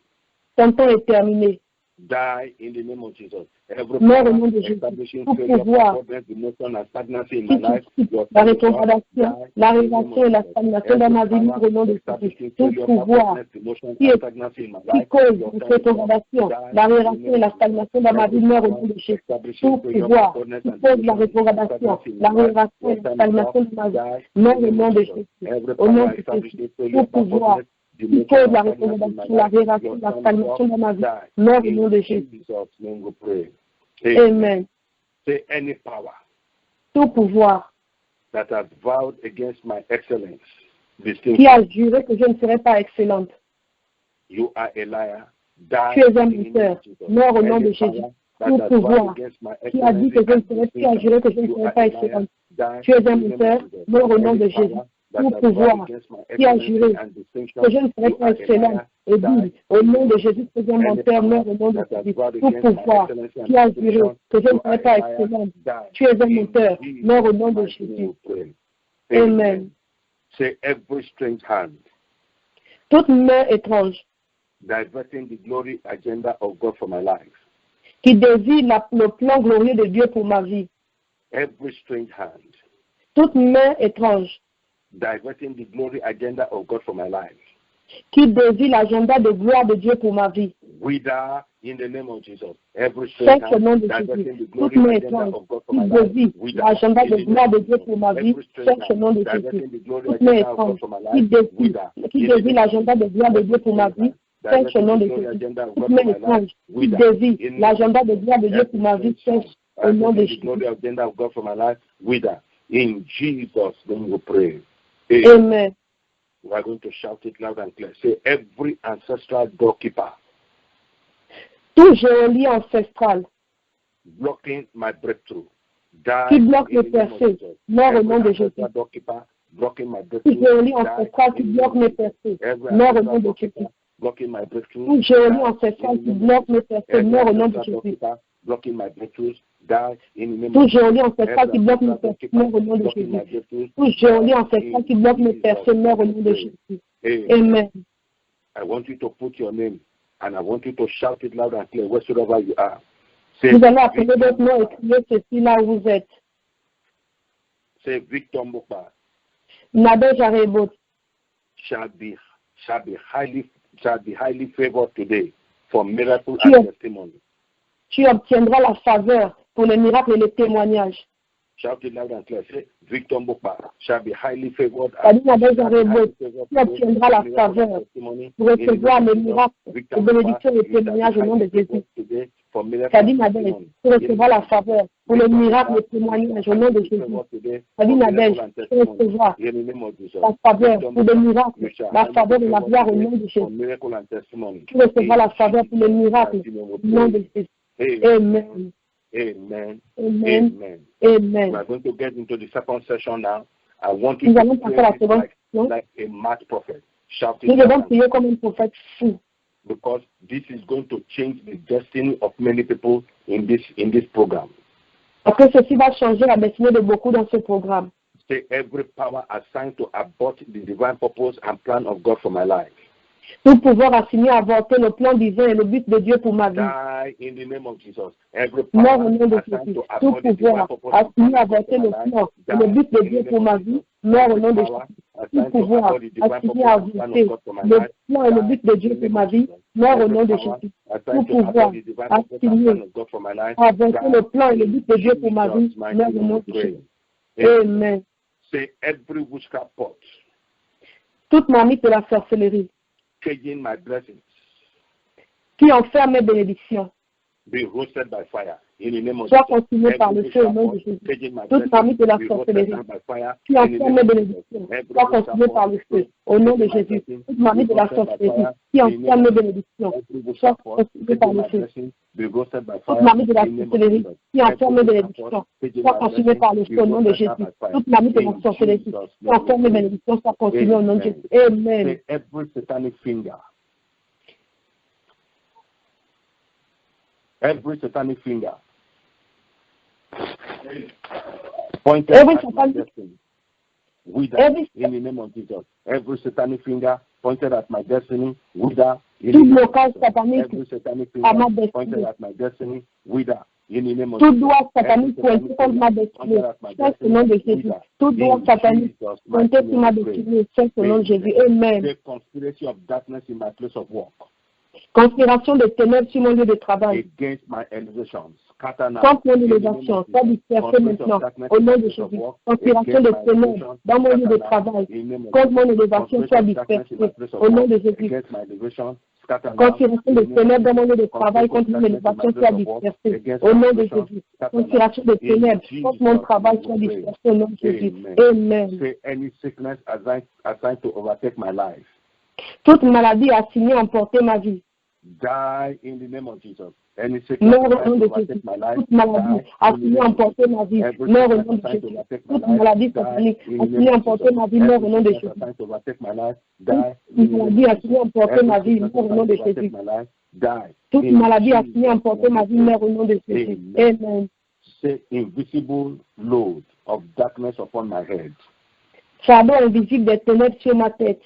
S2: ton temps est terminé.
S1: Die in the name of Jesus. Every
S2: Meurs au
S1: power
S2: nom de Jésus.
S1: establishing
S2: Tout
S1: failure,
S2: pouvoir
S1: backwardness, demotion, and stagnancy in
S2: qui
S1: my life,
S2: suscite
S1: your
S2: la
S1: time is up.
S2: rétrogradation,
S1: Die in the name
S2: l'arriération et la
S1: of Jesus.
S2: stagnation dans ma vie,
S1: Every
S2: meurs au nom
S1: power
S2: de Jésus.
S1: establishing
S2: Tout
S1: failure,
S2: pouvoir
S1: backwardness, demotion,
S2: qui
S1: and stagnancy in my
S2: qui
S1: life,
S2: cause
S1: your
S2: une
S1: time is up.
S2: rétrogradation,
S1: Die in the
S2: l'arriération
S1: name
S2: et la
S1: of Jesus.
S2: stagnation dans ma vie,
S1: Every
S2: meurs au
S1: power
S2: nom de Jésus.
S1: establishing
S2: Tout
S1: failure,
S2: pouvoir
S1: backwardness,
S2: qui
S1: and
S2: cause la
S1: demotion, and
S2: rétrogradation,
S1: stagnancy in my life,
S2: l'arriération
S1: your
S2: et la
S1: time is
S2: stagnation
S1: up.
S2: de ma vie,
S1: Die
S2: meurs
S1: in
S2: au
S1: the name
S2: nom
S1: of
S2: de
S1: Jesus.
S2: Jésus.
S1: Every
S2: Au nom
S1: power
S2: de
S1: establishing
S2: Jésus.
S1: failure,
S2: Tout pouvoir
S1: backwardness,
S2: qui
S1: demotion,
S2: cause
S1: and
S2: la
S1: stagnancy in my
S2: rétrogradation,
S1: life,
S2: l'arriération
S1: your
S2: et la
S1: time is up.
S2: stagnation dans ma vie,
S1: Die.
S2: meurs au nom
S1: In
S2: de Jésus.
S1: Jesus' name we pray.
S2: Amen.
S1: Say any power
S2: Tout pouvoir
S1: that has vowed against my excellence,
S2: qui
S1: distinction,
S2: a juré que je ne serai pas excellente.
S1: you are a liar. Die
S2: Tu es un
S1: in the name
S2: menteur.
S1: of Jesus.
S2: Meurs au nom
S1: Any
S2: de Jésus.
S1: power that
S2: Tout
S1: has vowed
S2: pouvoir
S1: against my
S2: qui a dit
S1: excellence
S2: que je ne
S1: and
S2: serai, qui a
S1: distinction,
S2: juré que je ne
S1: you
S2: serai
S1: are
S2: pas
S1: a
S2: excellente.
S1: liar. Die
S2: Tu es un
S1: in the name
S2: menteur.
S1: of Jesus.
S2: Meurs au nom
S1: Any
S2: de Jésus.
S1: power that
S2: Tout
S1: has vowed
S2: pouvoir
S1: against my
S2: qui a
S1: excellence
S2: juré
S1: and distinction,
S2: que je ne serai
S1: you
S2: pas
S1: are a
S2: excellente
S1: liar.
S2: et
S1: Die
S2: dit au nom de Jésus, tu es un
S1: Any
S2: menteur,
S1: power
S2: meurs au nom de
S1: that has
S2: Jésus.
S1: vowed
S2: Tout
S1: against my
S2: pouvoir
S1: excellence and
S2: qui a juré
S1: distinction,
S2: que je ne
S1: you
S2: serai
S1: are
S2: pas
S1: a liar.
S2: excellente.
S1: Die
S2: Tu es un
S1: in
S2: menteur.
S1: Jesus'
S2: Meurs au nom de
S1: mighty name
S2: Jésus.
S1: we pray.
S2: Amen.
S1: Say every strange hand
S2: Toute main étrange
S1: diverting the glory agenda of God for my life.
S2: qui dévie le plan glorieux de Dieu pour ma vie.
S1: Every strange hand
S2: Toute main étrange
S1: diverting the glory agenda of God for my life.
S2: qui dévie l'agenda de gloire de Dieu pour ma vie.
S1: Wither in the name of Jesus. Every strange
S2: Sèche au nom
S1: hand
S2: de
S1: diverting
S2: Jésus.
S1: the
S2: Toute
S1: glory
S2: main
S1: agenda
S2: étrange
S1: of God for
S2: qui
S1: my life.
S2: dévie
S1: Wither
S2: l'agenda
S1: in
S2: de
S1: the
S2: gloire
S1: name
S2: de
S1: of
S2: Dieu
S1: Jesus.
S2: pour ma vie.
S1: Every strange
S2: Sèche au nom
S1: hand
S2: de Jésus.
S1: diverting the glory
S2: Toute main
S1: agenda of God
S2: étrange
S1: for my
S2: qui
S1: life.
S2: dévie
S1: Wither
S2: qui
S1: in the
S2: dévie
S1: name of
S2: l'agenda de
S1: Jesus.
S2: gloire de
S1: Every
S2: Dieu pour ma
S1: strange
S2: vie.
S1: hand
S2: Sèche au
S1: diverting
S2: nom
S1: the
S2: de
S1: glory
S2: Jésus.
S1: agenda of
S2: Toute
S1: God
S2: main
S1: for my life.
S2: étrange qui
S1: Wither
S2: dévie
S1: in the name of
S2: l'agenda de
S1: Jesus.
S2: gloire de Dieu pour ma vie. Sèche au nom de
S1: The
S2: Jésus.
S1: glory agenda of God for my life. Wither in Jesus' name we pray.
S2: Amen.
S1: We are going to shout it loud and clear. Say every ancestral doorkeeper
S2: Tout géolie ancestral
S1: blocking my breakthrough.
S2: qui
S1: Die
S2: bloque
S1: in
S2: mes
S1: the name of
S2: percées.
S1: Jesus.
S2: Meurs au
S1: Every
S2: nom de Jésus.
S1: ancestral doorkeeper blocking my
S2: Tout
S1: breakthrough.
S2: géolie
S1: Die
S2: ancestral qui
S1: in the
S2: bloque
S1: name
S2: mes
S1: of Jesus.
S2: percées.
S1: Every
S2: Meurs au
S1: ancestral
S2: nom de
S1: doorkeeper
S2: Jésus.
S1: blocking my breakthrough.
S2: Tout géolie
S1: Die
S2: ancestral
S1: in
S2: qui
S1: the name
S2: bloque
S1: of
S2: mes
S1: Jesus.
S2: percées.
S1: Every
S2: Meurs au nom de
S1: ancestral
S2: Jésus.
S1: doorkeeper blocking my breakthroughs. Die in the name
S2: Tout
S1: of Jesus.
S2: géolie ancestral qui
S1: Every
S2: bloque mes
S1: ancestral
S2: percées.
S1: doorkeeper
S2: Meurs au nom de
S1: blocking my
S2: Jésus.
S1: breakthroughs.
S2: Tout géolie
S1: Die
S2: ancestral
S1: in
S2: qui bloque mes
S1: Jesus'
S2: percées. Meurs au
S1: name
S2: nom
S1: we
S2: de
S1: pray.
S2: Jésus.
S1: Amen.
S2: Amen.
S1: I want you to put your name and I want you to shout it loud and clear wheresoever you are. Say
S2: Vous allez appeler
S1: Victor
S2: votre nom et
S1: Mbokpa.
S2: crier ceci là où vous êtes.
S1: Say Victor Mbokpa
S2: Nadège Arebot
S1: shall be highly favored today for miracle
S2: Tu
S1: and
S2: es-
S1: testimony.
S2: Tu obtiendras la faveur pour les miracles et les témoignages.
S1: Shout it loud and clear. Say Victor Mbokpa shall be highly favored
S2: Sadi Nadège
S1: shall be highly
S2: Arebot,
S1: favored
S2: tu
S1: today
S2: obtiendras
S1: for
S2: la
S1: miracle and
S2: faveur
S1: testimony.
S2: pour
S1: In the
S2: recevoir
S1: name
S2: les
S1: of Jesus.
S2: miracles,
S1: Victor
S2: les
S1: Mbokpa,
S2: bénédictions et les
S1: you shall be
S2: témoignages au nom
S1: highly
S2: de Jésus.
S1: favored today for miracle
S2: Sadi
S1: and
S2: Nadège,
S1: testimony.
S2: tu recevras la faveur pour les miracles et les témoignages au nom de Jésus. Sadi Nadège, tu recevras la faveur pour les miracles, la faveur et la gloire au nom de Jésus. Tu recevras la faveur pour les miracles au nom de Jésus. Amen.
S1: Amen.
S2: Amen.
S1: Amen.
S2: Amen.
S1: We are going to get into the second session now. I want you
S2: Nous
S1: to
S2: allons passer à la
S1: pray
S2: seconde
S1: like,
S2: session.
S1: like a mad prophet, shouting
S2: Nous
S1: loud
S2: devons
S1: and
S2: prier comme un prophète fou.
S1: because this is going to change the destiny of many people in this program.
S2: Parce que ceci va changer la destinée de beaucoup dans ce programme.
S1: Say every power assigned to abort the divine purpose and plan of God for my life.
S2: Tout pouvoir assigné à avorter le plan divin et le but de Dieu pour ma vie.
S1: Die in the name of Jesus. Every
S2: Mort au
S1: power
S2: nom de
S1: assigned
S2: Jésus.
S1: to
S2: Tout
S1: abort the divine
S2: pouvoir
S1: purpose and
S2: assigné
S1: plan
S2: à
S1: of God
S2: avorter
S1: for
S2: le
S1: my life.
S2: plan et le but de
S1: Die
S2: Dieu
S1: in the
S2: pour
S1: name
S2: ma
S1: of
S2: vie.
S1: Jesus.
S2: Mort au
S1: Every
S2: nom de
S1: power
S2: Jésus. Tout
S1: assigned to
S2: pouvoir
S1: abort the divine
S2: assigné
S1: purpose
S2: à
S1: and plan
S2: avorter
S1: of God for my
S2: le
S1: life.
S2: plan et le but de
S1: Die
S2: Dieu
S1: in the
S2: pour
S1: name
S2: ma
S1: of
S2: vie.
S1: Jesus.
S2: Mort au
S1: Every
S2: nom de
S1: power
S2: Jésus. Tout
S1: assigned to
S2: pouvoir
S1: abort the divine purpose and plan
S2: assigné
S1: of God for my life.
S2: à avorter le plan et le
S1: Die
S2: but de Dieu pour ma
S1: in
S2: vie.
S1: Jesus' mighty
S2: Mort au
S1: name
S2: nom
S1: we
S2: de
S1: pray.
S2: Jésus. Amen.
S1: Say every witchcraft pot
S2: Toute mamie de la sorcellerie
S1: caging my blessings,
S2: qui enferme mes bénédictions,
S1: be roasted by fire. In the name of
S2: soit
S1: Jesus.
S2: consumé par le feu au nom de Jésus.
S1: Caging my
S2: Toute marmite de la
S1: blessings, be roasted
S2: sorcellerie,
S1: down by fire.
S2: qui
S1: In the
S2: enferme
S1: name
S2: mes
S1: of
S2: bénédictions,
S1: Jesus.
S2: soit consumé par le feu au nom de Jésus. Toute marmite de la sorcellerie, qui enferme mes bénédictions, soit consumé par le feu. Toute marmite de la sorcellerie, qui enferme mes bénédictions, soit consumée par le feu au nom de Jésus. Toute marmite de la sorcellerie, qui enferme mes bénédictions, soit consumée au nom de Jésus. Amen.
S1: Say every satanic finger. Every satanic finger pointed
S2: Every
S1: at my
S2: satanic-
S1: destiny. Wither
S2: Every-
S1: in the name of Jesus. Every satanic finger pointed at my destiny. Wither in the
S2: Tout
S1: name of
S2: blocage
S1: Jesus.
S2: satanique
S1: Every satanic
S2: à ma
S1: finger
S2: destinée.
S1: pointed at my destiny. Wither in the name of
S2: Tout
S1: Jesus.
S2: doigt satanique
S1: Every
S2: pointé
S1: satanic
S2: contre ma
S1: finger
S2: destinée,
S1: pointed at my
S2: c'est au nom de
S1: destiny.
S2: Jésus.
S1: Wither.
S2: Tout doigt
S1: In
S2: satanique
S1: Jesus'
S2: pointé
S1: mighty
S2: sur ma
S1: name we pray.
S2: destinée, c'est au nom de Jésus. Amen.
S1: The conspiracy of darkness in my place of work
S2: Conspiration de ténèbres sur mon lieu de travail.
S1: against my elevation. Scatter now.
S2: Contre mon
S1: In the name of
S2: élévation,
S1: Jesus.
S2: soit dispersée
S1: Conspiracy of
S2: maintenant,
S1: darkness
S2: au
S1: in
S2: nom
S1: my
S2: de
S1: place of
S2: Jésus.
S1: work
S2: Conspiration
S1: against
S2: de
S1: my
S2: ténèbres
S1: elevation.
S2: dans mon lieu de
S1: Scatter now.
S2: travail.
S1: In the name of
S2: Contre mon
S1: Jesus.
S2: élévation, soit
S1: Conspiration of darkness in my
S2: dispersée,
S1: place of
S2: au nom
S1: work
S2: de Jésus.
S1: against my elevation. Scatter now.
S2: Conspiration de
S1: In the name of
S2: ténèbres dans mon lieu de
S1: Jesus.
S2: travail contre mon élévation, soit dispersée, au nom de Jésus. Conspiration de ténèbres contre mon travail, soit dispersée, au nom de Jésus. Amen.
S1: Say any sickness assigned to overtake my life.
S2: Toute maladie assignée à emporter ma vie.
S1: Die in the name of Jesus. Any sickness
S2: Meurs au nom
S1: assigned
S2: de
S1: to overtake
S2: Jésus.
S1: my life.
S2: Toute maladie assignée à emporter ma vie.
S1: Every
S2: Meurs au
S1: sickness
S2: nom de
S1: assigned to
S2: Jésus.
S1: overtake my
S2: Toute
S1: life.
S2: maladie
S1: Die
S2: satanique
S1: in the
S2: assignée
S1: name
S2: à
S1: of
S2: emporter
S1: Jesus.
S2: ma vie. Meurs au nom de
S1: Every
S2: Jésus.
S1: sickness assigned to overtake my life. Die
S2: Toute
S1: in the name
S2: maladie
S1: of
S2: assignée à
S1: Jesus.
S2: emporter
S1: Every
S2: ma vie.
S1: sickness
S2: Meurs au nom
S1: assigned
S2: de
S1: to overtake
S2: Jésus.
S1: my life. Die.
S2: Toute
S1: In
S2: maladie
S1: Jesus'
S2: assignée à emporter ma vie.
S1: name.
S2: Meurs au nom de Jésus.
S1: Amen.
S2: Amen.
S1: Say invisible load of darkness upon my head.
S2: Fardeau invisible des ténèbres sur ma tête.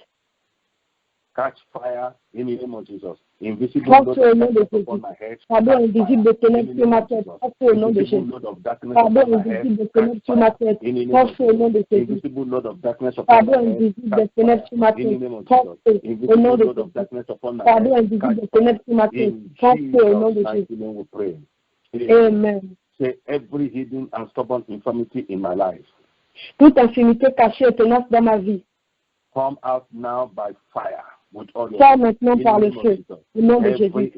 S1: Catch fire in the name of Jesus. Invisible
S2: Force
S1: load
S2: au
S1: of
S2: nom de
S1: darkness
S2: Jésus.
S1: upon my head.
S2: Fardeau
S1: Catch
S2: invisible
S1: fire
S2: des ténèbres
S1: in the
S2: sur
S1: name
S2: ma
S1: of
S2: tête.
S1: Jesus.
S2: Force au nom de
S1: Invisible
S2: Jésus.
S1: load of darkness
S2: Fardeau
S1: upon my head.
S2: invisible des
S1: Catch
S2: ténèbres sur ma
S1: fire
S2: tête.
S1: in the name
S2: Force
S1: of
S2: au nom de
S1: Jesus.
S2: Jésus.
S1: Invisible load of darkness upon
S2: Fardeau
S1: my head.
S2: invisible des
S1: Catch
S2: ténèbres
S1: fire
S2: sur ma
S1: in the
S2: tête.
S1: name of
S2: Force
S1: Jesus.
S2: au
S1: Invisible
S2: nom de
S1: load of
S2: Jésus.
S1: darkness upon my
S2: Fardeau
S1: head.
S2: invisible
S1: Catch
S2: des ténèbres sur ma
S1: fire.
S2: tête.
S1: In
S2: Force au nom de
S1: Jesus'
S2: Jésus.
S1: mighty name we pray.
S2: Amen.
S1: Say every hidden and stubborn infirmity in my life.
S2: Toute infimité cachée et tenace dans ma vie.
S1: Come out now by fire with all your
S2: Sors maintenant par
S1: in the
S2: le
S1: name of
S2: feu.
S1: Jesus.
S2: Au nom de
S1: Every
S2: Jésus.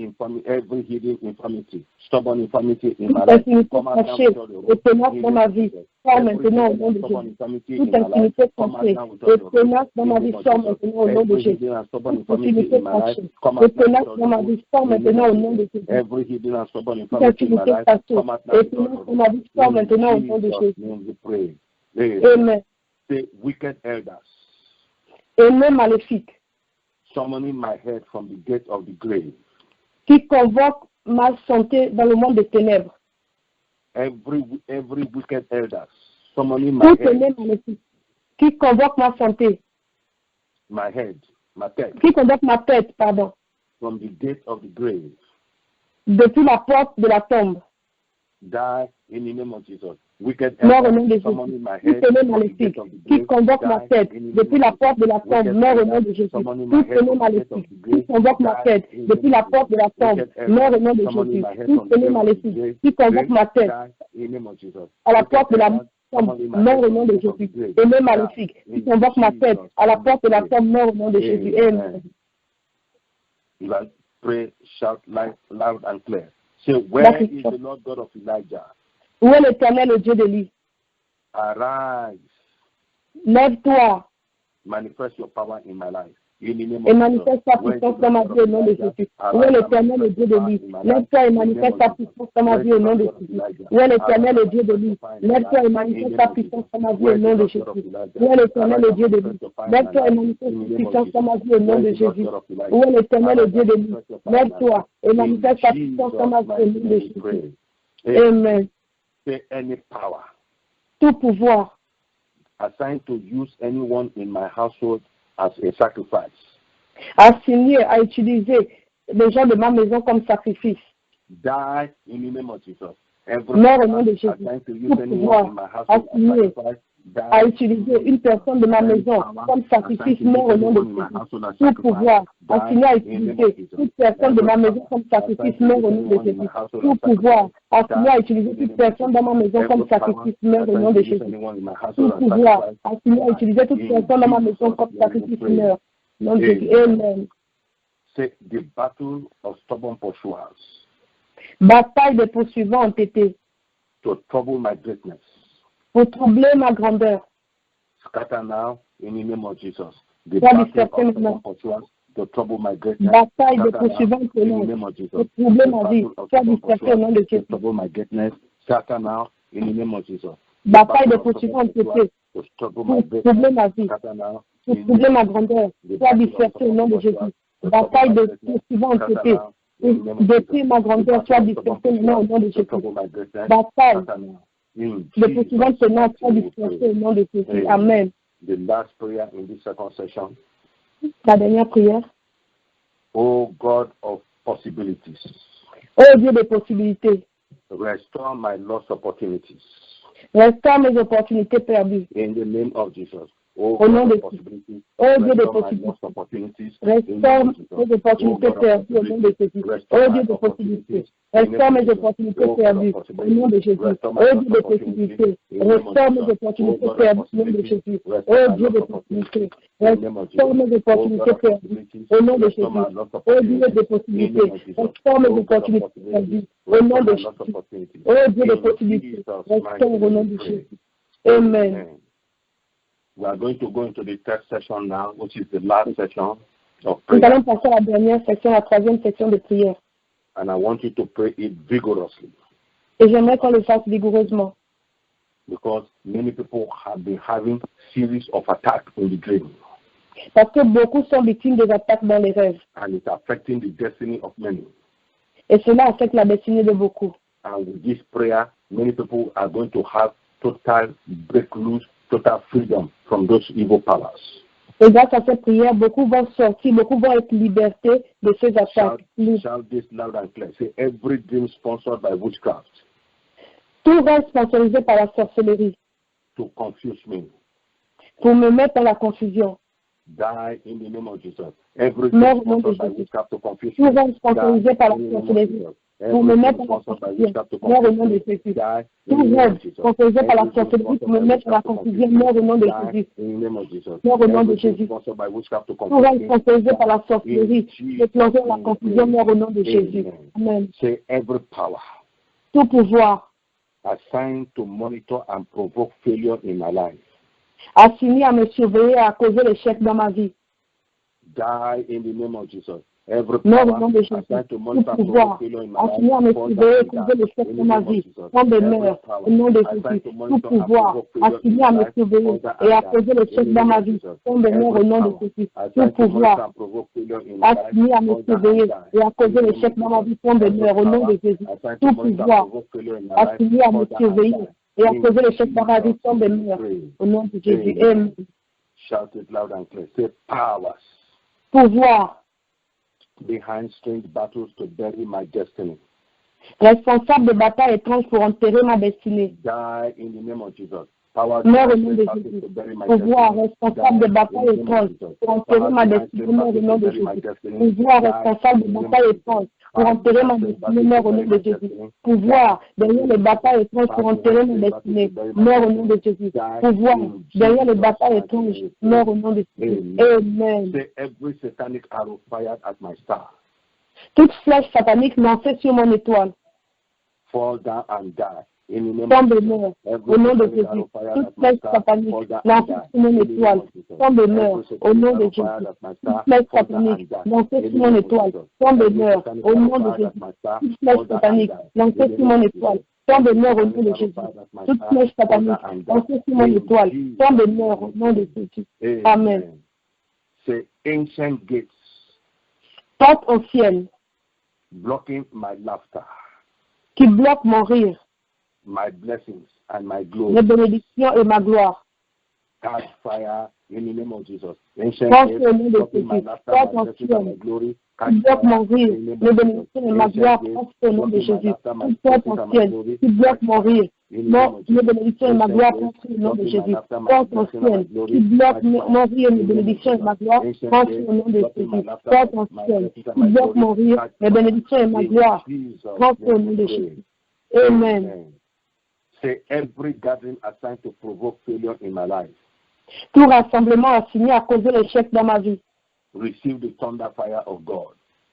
S1: every hidden infirmity, stubborn infirmity in
S2: Toute
S1: my life.
S2: infimité
S1: Come out now
S2: cachée
S1: with all your
S2: et tenace
S1: in
S2: dans
S1: the
S2: ma
S1: name of
S2: vie.
S1: Jesus.
S2: Sors
S1: Every
S2: maintenant au
S1: hidden
S2: nom
S1: and
S2: de
S1: stubborn
S2: Jésus.
S1: infirmity
S2: Toute
S1: in my life.
S2: infimité
S1: Come out
S2: cachée
S1: now with all
S2: et
S1: your
S2: tenace dans
S1: in
S2: ma
S1: the
S2: vie.
S1: name of
S2: Sors
S1: Jesus.
S2: maintenant au nom de
S1: Every
S2: Jésus.
S1: hidden and stubborn
S2: Toute
S1: infirmity
S2: infimité
S1: in my life.
S2: cachée
S1: Come
S2: et
S1: out now
S2: tenace
S1: with all
S2: dans ma
S1: your
S2: vie. Sors
S1: in the name
S2: maintenant au
S1: of
S2: nom de
S1: Jesus.
S2: Jésus.
S1: Every hidden and stubborn
S2: Toute
S1: infirmity in my
S2: infimité
S1: life.
S2: cachée
S1: Come out now
S2: et
S1: with all
S2: tenace
S1: your
S2: dans ma vie. Sors
S1: in
S2: maintenant au nom de
S1: Jesus'
S2: Jésus.
S1: name we pray. Amen.
S2: Amen.
S1: Say wicked elders.
S2: Aimé maléfique,
S1: Summoning my head from the gate of the grave.
S2: qui convoque ma santé dans le monde des ténèbres.
S1: Every wicked elders summoning my
S2: Tout
S1: head,
S2: aimé maléfique, qui convoque ma santé,
S1: my tête,
S2: qui convoque ma tête, pardon,
S1: from the gate of the grave.
S2: depuis la porte de la tombe.
S1: Die in the name of Jesus. Wicked
S2: Meurs au nom de
S1: elders
S2: Jésus.
S1: summoning my
S2: Tout
S1: head
S2: aimé
S1: from the
S2: maléfique,
S1: gate of the
S2: qui
S1: grave.
S2: convoque ma
S1: Die
S2: tête
S1: in the name
S2: depuis
S1: of
S2: la
S1: Jesus.
S2: porte de la tombe.
S1: Wicked
S2: Meurs au nom de
S1: elders
S2: Jésus.
S1: summoning
S2: Tout
S1: my head
S2: aimé
S1: from the gate of
S2: maléfique,
S1: the
S2: qui
S1: grave.
S2: convoque ma
S1: Die
S2: tête
S1: in the
S2: depuis
S1: name
S2: la
S1: of
S2: porte de la
S1: Jesus.
S2: tombe.
S1: Wicked
S2: Meurs au
S1: elders
S2: nom de
S1: summoning
S2: Jésus.
S1: my head
S2: Tout
S1: from the
S2: aimé
S1: grave of the
S2: maléfique,
S1: grave.
S2: qui convoque ma tête
S1: Die in the name of Jesus.
S2: à la
S1: Wicked
S2: porte de la
S1: elders
S2: tombe.
S1: summoning my
S2: Meurs
S1: head
S2: au
S1: from
S2: nom
S1: the
S2: de
S1: gate of the
S2: Jésus.
S1: grave.
S2: Aimé
S1: Die
S2: maléfique, qui
S1: in
S2: convoque ma tête
S1: Jesus'
S2: à la
S1: name
S2: porte de la
S1: we pray.
S2: tombe. Meurs au nom de Jésus.
S1: Amen.
S2: Amen.
S1: You can pray, shout loud and clear. Say, where
S2: D'accord.
S1: is the Lord God of Elijah?
S2: Où est l'Éternel, le Dieu d'Élie?
S1: Arise,
S2: Lève-toi
S1: manifest your power in my life. In the name
S2: et
S1: of
S2: manifeste ta
S1: Jesus. Where is
S2: puissance
S1: the
S2: dans ma
S1: Lord
S2: vie au
S1: God
S2: nom
S1: of
S2: de
S1: Elijah?
S2: Jésus. Où est
S1: Arise and
S2: l'Éternel, le
S1: manifest
S2: Dieu
S1: your power
S2: d'Élie?
S1: in my life.
S2: Lève-toi et
S1: In the name
S2: manifeste
S1: of
S2: ta
S1: Jesus.
S2: puissance dans ma
S1: Where is
S2: vie
S1: the
S2: au nom
S1: Lord
S2: de
S1: God of
S2: Jésus.
S1: Elijah?
S2: Où est l'Éternel,
S1: Arise
S2: le
S1: and
S2: Dieu
S1: manifest
S2: d'Élie?
S1: your power in my
S2: Lève-toi et
S1: life. In
S2: manifeste
S1: the
S2: ta
S1: name of
S2: puissance
S1: Jesus.
S2: dans ma vie
S1: Where
S2: au
S1: is the
S2: nom de
S1: Lord God of
S2: Jésus.
S1: Elijah?
S2: Où est l'Éternel,
S1: Arise
S2: le
S1: and
S2: Dieu d'Élie?
S1: manifest your power in my
S2: Lève-toi et
S1: life.
S2: manifeste
S1: In
S2: ta
S1: the name of
S2: puissance
S1: Jesus.
S2: dans ma vie au nom
S1: Where
S2: de
S1: is the Lord
S2: Jésus.
S1: God of Elijah?
S2: Où est l'Éternel, le
S1: Arise
S2: Dieu
S1: and
S2: d'Élie?
S1: manifest your power in my life.
S2: Lève-toi et
S1: In
S2: manifeste ta
S1: Jesus'
S2: puissance dans ma vie au
S1: mighty
S2: nom de
S1: name we
S2: Jésus.
S1: pray.
S2: Amen.
S1: Say any power
S2: Tout pouvoir
S1: assigned to use anyone in my household as a sacrifice.
S2: assigné à utiliser les gens de ma maison comme sacrifice.
S1: Die in the name of Jesus. Every
S2: Meurs au nom de Jésus.
S1: assigned to use
S2: Tout
S1: anyone in my
S2: pouvoir
S1: household as
S2: assigné
S1: sacrifice. Die
S2: à utiliser une personne de ma maison comme sacrifice, mort au nom de Jésus. Tout pouvoir assigné à utiliser toute personne de ma maison comme sacrifice, mort au nom de Jésus. Tout pouvoir assigné à utiliser toute personne dans ma maison comme sacrifice, mort au nom de Jésus. Tout pouvoir assigné à utiliser toute personne dans ma maison comme sacrifice, mort au nom de Jésus. Amen.
S1: Say the battle of stubborn pursuers
S2: Bataille des poursuivants entêtés
S1: to trouble my greatness.
S2: pour troubler ma grandeur.
S1: Scatter now in the name of Jesus. The
S2: Sois
S1: battle
S2: dispersé
S1: of
S2: maintenant.
S1: stubborn pursuers to trouble my greatness.
S2: Bataille des
S1: Scatter now
S2: poursuivants
S1: in the
S2: tenaces
S1: name of Jesus.
S2: pour troubler
S1: The
S2: ma vie.
S1: battle of
S2: Sois
S1: stubborn
S2: dispersé au nom de
S1: pursuers to
S2: Jésus.
S1: trouble my greatness. Scatter now in the name of Jesus.
S2: Bataille des poursuivants entêtés
S1: To trouble
S2: pour
S1: my
S2: troubler
S1: greatness.
S2: ma vie.
S1: Scatter now
S2: Pour
S1: in the
S2: troubler
S1: name
S2: ma
S1: of Jesus.
S2: grandeur.
S1: The
S2: Sois
S1: battle of
S2: dispersé au nom de
S1: stubborn
S2: Jésus.
S1: pursuers to trouble
S2: Bataille
S1: my
S2: des
S1: greatness.
S2: poursuivants
S1: Scatter
S2: entêtés
S1: now in the name
S2: pour
S1: of
S2: détruire
S1: Jesus.
S2: ma
S1: The
S2: grandeur.
S1: battle
S2: Sois
S1: of
S2: dispersé
S1: stubborn
S2: au nom de
S1: pursuers to
S2: Jésus.
S1: trouble my greatness.
S2: Bataille
S1: Scatter now in
S2: des poursuivants
S1: Jesus'
S2: tenaces. Sois
S1: mighty name we
S2: dispersé
S1: pray.
S2: au nom de Jésus.
S1: Amen.
S2: Amen.
S1: The last prayer in this second session.
S2: La dernière prière.
S1: Oh God of possibilities,
S2: Oh Dieu des possibilités,
S1: restore my lost opportunities.
S2: restaure mes opportunités perdues.
S1: In the name of Jesus. Oh
S2: Au nom
S1: God
S2: de
S1: of possibilities,
S2: Oh Dieu des
S1: restore my
S2: possibilités,
S1: lost opportunities. In the
S2: restaure
S1: name of Jesus.
S2: mes opportunités
S1: Oh God of
S2: perdues au nom de
S1: possibilities,
S2: Jésus.
S1: restore
S2: Oh
S1: my
S2: Dieu des possibilités,
S1: opportunities. In the
S2: restaure
S1: name
S2: mes
S1: of Jesus.
S2: opportunités
S1: Oh God of
S2: perdues au nom de
S1: possibilities,
S2: Jésus.
S1: restore my
S2: Oh
S1: lost
S2: Dieu des
S1: opportunities.
S2: possibilités,
S1: In the name of
S2: restaure mes
S1: Jesus. Oh
S2: opportunités
S1: God of
S2: perdues au nom de
S1: possibilities,
S2: Jésus.
S1: restore
S2: Oh
S1: my
S2: Dieu des
S1: lost
S2: possibilités,
S1: opportunities. In the name of Jesus.
S2: restaure mes
S1: Oh God
S2: opportunités
S1: of
S2: perdues
S1: possibilities,
S2: au nom de
S1: restore
S2: Jésus.
S1: my lost
S2: Oh Dieu des
S1: opportunities. In the
S2: possibilités,
S1: name of Jesus.
S2: restaure mes
S1: Oh God of
S2: opportunités
S1: possibilities,
S2: perdues au nom
S1: restore
S2: de
S1: my
S2: Jésus.
S1: lost opportunities.
S2: Oh Dieu des
S1: In
S2: possibilités,
S1: Jesus'
S2: restaure
S1: mighty
S2: au nom
S1: name we
S2: de
S1: pray.
S2: Jésus. Amen.
S1: Amen. We are going to go into the third session now, which is the last session of
S2: Nous
S1: prayer.
S2: allons passer à la dernière section, la troisième section de prière.
S1: And I want you to pray it vigorously
S2: Et j'aimerais qu'on le fasse vigoureusement.
S1: because many people have been having series of attacks in the dream,
S2: Parce que beaucoup sont victimes des attaques dans les rêves.
S1: and it's affecting the destiny of many.
S2: Et cela affecte la destinée de beaucoup.
S1: And with this prayer, many people are going to have total breakthroughs, total freedom from those evil powers.
S2: Et grâce à cette prière, beaucoup vont sortir, beaucoup vont être libertés de ces attaques.
S1: Shout this loud and clear. Say every dream sponsored by witchcraft
S2: Tout reste sponsorisé par la sorcellerie
S1: to confuse me.
S2: pour me mettre dans la confusion.
S1: Die in the name of Jesus. Every
S2: Meurs
S1: dream
S2: au nom de
S1: sponsored by
S2: Jésus.
S1: witchcraft to confuse
S2: Tout
S1: me.
S2: reste sponsorisé
S1: Die
S2: par la
S1: in the name of
S2: sorcellerie
S1: Jesus.
S2: pour me
S1: Every
S2: mettre
S1: dream
S2: dans la
S1: sponsored by
S2: confusion.
S1: witchcraft to
S2: Meurs au
S1: confuse
S2: nom de
S1: me.
S2: Jésus.
S1: Die in
S2: Tout
S1: the name of
S2: reste
S1: Jesus.
S2: sponsorisé par la
S1: Every dream
S2: sorcellerie pour
S1: sponsored
S2: me
S1: by
S2: mettre dans la
S1: witchcraft to confuse
S2: confusion.
S1: me.
S2: Meurs au nom de
S1: Die
S2: Jésus.
S1: in the name of Jesus.
S2: Meurs au nom de
S1: Every dream
S2: Jésus.
S1: sponsored by witchcraft to
S2: Tout
S1: confuse
S2: reste
S1: me.
S2: sponsorisé par la
S1: In
S2: sorcellerie
S1: Jesus'
S2: pour plonger dans la
S1: name we
S2: confusion.
S1: pray.
S2: Meurs au nom de Jésus.
S1: Amen.
S2: Amen.
S1: Say every power
S2: Tout pouvoir
S1: assigned to monitor and provoke failure in my life.
S2: assigné à me surveiller et à causer l'échec dans ma vie.
S1: Die in the name of Jesus. Every
S2: Meurs au
S1: power
S2: nom de Jésus.
S1: assigned to
S2: Tout
S1: monitor and
S2: pouvoir
S1: provoke failure in my
S2: assigné à me
S1: life. Fall
S2: surveiller et
S1: down
S2: causer
S1: and die.
S2: l'échec
S1: In
S2: dans
S1: the
S2: ma
S1: name of
S2: vie.
S1: Jesus.
S2: Tombe et
S1: Every
S2: meurt
S1: power
S2: au nom de
S1: assigned
S2: Jésus.
S1: to
S2: Tout
S1: monitor and
S2: pouvoir
S1: provoke failure in
S2: assigné
S1: my
S2: à me
S1: life.
S2: surveiller
S1: Fall down
S2: et à
S1: and die.
S2: causer
S1: In
S2: l'échec
S1: the
S2: dans
S1: name
S2: ma
S1: of
S2: vie.
S1: Jesus.
S2: Tombe et meurt au
S1: Every
S2: nom de
S1: power
S2: Jésus. Tout
S1: assigned to monitor
S2: pouvoir
S1: and provoke failure in my life.
S2: assigné à me
S1: Fall down and
S2: surveiller
S1: die.
S2: et à
S1: In the
S2: causer
S1: name
S2: l'échec
S1: of
S2: dans ma
S1: Jesus.
S2: vie. Tombe et
S1: Every
S2: meurt au nom
S1: power
S2: de Jésus.
S1: assigned to
S2: Tout
S1: monitor and
S2: pouvoir
S1: provoke failure in my life.
S2: assigné à me
S1: Fall down and
S2: surveiller
S1: die.
S2: et à
S1: In
S2: causer l'échec dans ma vie.
S1: Jesus'
S2: Tombe et
S1: name we
S2: meurt
S1: pray.
S2: au nom de Jésus.
S1: Amen.
S2: Amen.
S1: Shout it loud and clear. Say powers
S2: Pouvoir
S1: behind strange battles to bury my destiny.
S2: responsable de batailles étranges pour enterrer ma destinée.
S1: Die in the name of Jesus. Powers
S2: Meurs au
S1: behind
S2: nom de
S1: strange battles
S2: Jésus.
S1: to bury my
S2: Pouvoir
S1: destiny.
S2: responsable de
S1: Die
S2: batailles
S1: in the name of
S2: étranges
S1: Jesus.
S2: pour enterrer
S1: Powers
S2: ma
S1: behind
S2: destinée.
S1: strange
S2: Meurs au
S1: battles
S2: nom
S1: to
S2: de
S1: bury my
S2: Jésus.
S1: destiny.
S2: Pouvoir
S1: Die
S2: responsable
S1: in
S2: de
S1: the name of
S2: batailles
S1: Jesus.
S2: étranges pour
S1: Powers
S2: enterrer ma
S1: behind strange
S2: destinée.
S1: battles to
S2: Meurs au
S1: bury
S2: nom
S1: my
S2: de Jésus.
S1: destiny.
S2: Pouvoir
S1: Die
S2: derrière les batailles étranges pour
S1: Powers
S2: enterrer
S1: behind
S2: ma
S1: strange battles to
S2: destinée.
S1: bury my
S2: Meurs au nom de
S1: destiny.
S2: Jésus.
S1: Die
S2: Pouvoir
S1: in
S2: derrière les
S1: Jesus'
S2: batailles
S1: mighty
S2: étranges.
S1: name we pray.
S2: Meurs au nom de Jésus.
S1: Amen.
S2: Amen.
S1: Say every satanic arrow fired at my star.
S2: Toute flèche satanique lancée sur mon étoile
S1: Fall down and die. In the name
S2: tombe
S1: of
S2: et
S1: Jesus.
S2: meurt
S1: Every
S2: au nom de
S1: satanic
S2: Jésus.
S1: arrow fired
S2: Toute
S1: at my
S2: flèche
S1: star.
S2: satanique
S1: Fall down and
S2: lancée
S1: die.
S2: sur mon
S1: In the name
S2: étoile
S1: of Jesus.
S2: tombe et
S1: Every
S2: meurt au
S1: satanic
S2: nom de
S1: arrow
S2: Jésus.
S1: fired at my
S2: Toute
S1: star.
S2: flèche
S1: Fall down and
S2: satanique
S1: die.
S2: lancée
S1: In
S2: sur
S1: the
S2: mon
S1: name of
S2: étoile
S1: Jesus.
S2: tombe et
S1: Every
S2: meurt
S1: satanic
S2: au
S1: arrow
S2: nom de
S1: fired
S2: Jésus.
S1: at my star.
S2: Toute flèche
S1: Fall down and
S2: satanique
S1: die.
S2: lancée
S1: In the
S2: sur
S1: name
S2: mon
S1: of
S2: étoile
S1: Jesus.
S2: tombe et
S1: Every
S2: meurt au nom
S1: satanic
S2: de
S1: arrow
S2: Jésus.
S1: fired at my
S2: Toute
S1: star.
S2: flèche
S1: Fall down
S2: satanique
S1: and die.
S2: lancée sur mon
S1: In
S2: étoile
S1: Jesus'
S2: tombe et
S1: name
S2: meurt
S1: we
S2: au nom de
S1: pray.
S2: Jésus. Amen.
S1: Amen. Say ancient gates
S2: Porte au ciel
S1: blocking my laughter,
S2: qui bloque mon rire,
S1: my blessings, and my glory.
S2: mes bénédictions et ma gloire.
S1: Catch fire in the name of Jesus. Ancient
S2: Porte
S1: gates
S2: au nom de
S1: blocking my
S2: Jésus.
S1: laughter,
S2: Porte
S1: my
S2: au
S1: blessings, and my
S2: ciel
S1: glory.
S2: qui
S1: Catch
S2: bloque mon
S1: fire
S2: rire,
S1: in the name
S2: mes
S1: of Jesus.
S2: bénédictions et ma
S1: Ancient
S2: gloire.
S1: gates
S2: Porte au nom de
S1: blocking my
S2: Jésus.
S1: laughter, my
S2: Toute porte
S1: blessings,
S2: au
S1: and my
S2: ciel
S1: glory.
S2: qui bloque
S1: Catch
S2: mon
S1: fire
S2: rire,
S1: in the name of
S2: mes
S1: Jesus.
S2: bénédictions et ma
S1: Ancient
S2: gloire.
S1: gates
S2: Porte au nom de
S1: blocking my
S2: Jésus.
S1: laughter, my
S2: Porte au
S1: blessings, and my
S2: ciel
S1: glory.
S2: qui bloque
S1: Catch fire
S2: mon rire,
S1: in
S2: mes
S1: the name of
S2: bénédictions et
S1: Jesus.
S2: ma gloire.
S1: Ancient
S2: Porte
S1: gates
S2: au nom de
S1: blocking my
S2: Jésus.
S1: laughter,
S2: Porte au
S1: my
S2: ciel
S1: blessings, and
S2: qui
S1: my
S2: bloque mon
S1: glory.
S2: rire,
S1: Catch
S2: mes
S1: fire
S2: bénédictions et ma
S1: in
S2: gloire.
S1: Jesus'
S2: Porte au
S1: name
S2: nom
S1: we
S2: de
S1: pray.
S2: Jésus. Amen.
S1: Amen. Say every gathering assigned to provoke failure in my life.
S2: Tout rassemblement assigné à causer l'échec dans ma vie.
S1: Receive the thunder fire of God.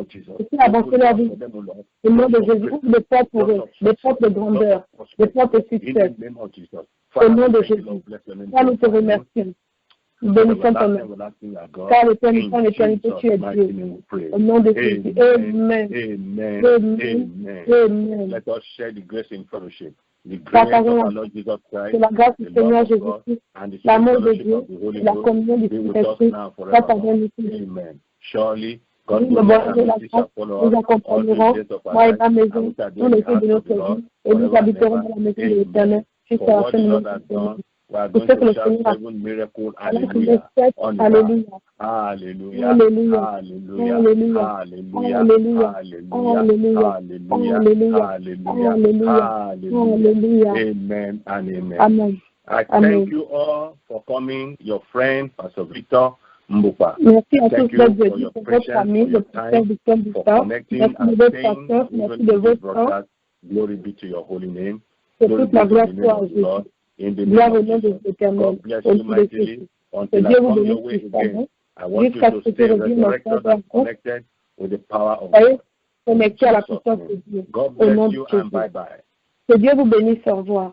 S2: et puis avancer leur vie. Au nom de Jésus, ouvre des portes pour eux, des portes de grandeur, des portes de succès. Au nom de Jésus. Nous te remercions. Bénissons ton nom. Car l'éternité en éternité, tu es Dieu. Au nom de Jésus. Amen.
S1: Amen.
S2: Amen. Amen.
S1: Let us share the grace in fellowship. The grace
S2: Partageons
S1: of our Lord Jesus Christ,
S2: c'est la grâce du
S1: the
S2: Seigneur
S1: love of God,
S2: Jésus-Christ,
S1: and the sweet
S2: l'amour de
S1: fellowship
S2: Dieu,
S1: of the Holy
S2: et la
S1: Ghost
S2: communion du
S1: be with us
S2: Saint-Esprit,
S1: now
S2: soit avec
S1: forevermore.
S2: nous tous.
S1: Amen. Surely,
S2: Oui,
S1: God
S2: le
S1: will
S2: bonheur et la
S1: mercy shall
S2: grâce
S1: follow
S2: nous
S1: us all
S2: accompagneront,
S1: the days of our
S2: moi et
S1: life,
S2: ma
S1: and
S2: maison,
S1: we shall
S2: tous
S1: dwell in
S2: les
S1: the
S2: jours de
S1: house of
S2: notre
S1: the Lord
S2: vie, et nous
S1: forever and
S2: habiterons
S1: ever.
S2: dans la maison de
S1: Amen.
S2: l'Éternel jusqu'à
S1: For
S2: la
S1: what
S2: fin
S1: the
S2: de
S1: Lord
S2: notre
S1: has
S2: vie.
S1: done, we are
S2: Pour
S1: going
S2: ce que
S1: to
S2: le
S1: shout
S2: Seigneur a fait,
S1: 7 miracles.
S2: alors que
S1: Hallelujah.
S2: je fête,
S1: On the
S2: alléluia,
S1: Hallelujah.
S2: alléluia,
S1: Hallelujah.
S2: alléluia,
S1: Hallelujah.
S2: alléluia,
S1: Hallelujah.
S2: alléluia,
S1: Hallelujah.
S2: alléluia,
S1: Hallelujah.
S2: alléluia.
S1: Amen and amen.
S2: Amen.
S1: I
S2: Amen.
S1: thank you all for coming, your friend, Pastor Victor Mbupa.
S2: Merci à
S1: Thank
S2: tous
S1: you
S2: d'être
S1: for
S2: venus,
S1: your
S2: pour votre
S1: patience,
S2: ami,
S1: for
S2: le
S1: your
S2: pasteur
S1: time,
S2: Victor
S1: for
S2: Bouchard.
S1: connecting
S2: Merci de
S1: and
S2: votre
S1: staying
S2: pasteur,
S1: even
S2: merci
S1: in
S2: de
S1: this
S2: votre temps.
S1: broadcast. Glory be to your holy name.
S2: Que
S1: Glory
S2: toute
S1: be
S2: la
S1: to
S2: gloire
S1: the name
S2: soit à
S1: of the
S2: Jésus.
S1: Lord. In the
S2: Gloire
S1: name
S2: au
S1: of
S2: nom de
S1: Jesus.
S2: l'Éternel.
S1: God bless
S2: Au
S1: you
S2: nom de
S1: mightily.
S2: Jésus. Que
S1: Until I
S2: Dieu vous
S1: come your
S2: bénisse
S1: way
S2: puissamment.
S1: again, I want you
S2: Jusqu'à
S1: to
S2: ce que
S1: stay
S2: revienne notre
S1: resurrected
S2: Père
S1: and connected with the power of
S2: soyez
S1: God.
S2: connectés à la
S1: In Jesus'
S2: puissance de
S1: name.
S2: Dieu.
S1: God
S2: Au nom
S1: bless
S2: de
S1: you and
S2: Jésus.
S1: bye bye.
S2: Que Dieu vous bénisse. Au revoir.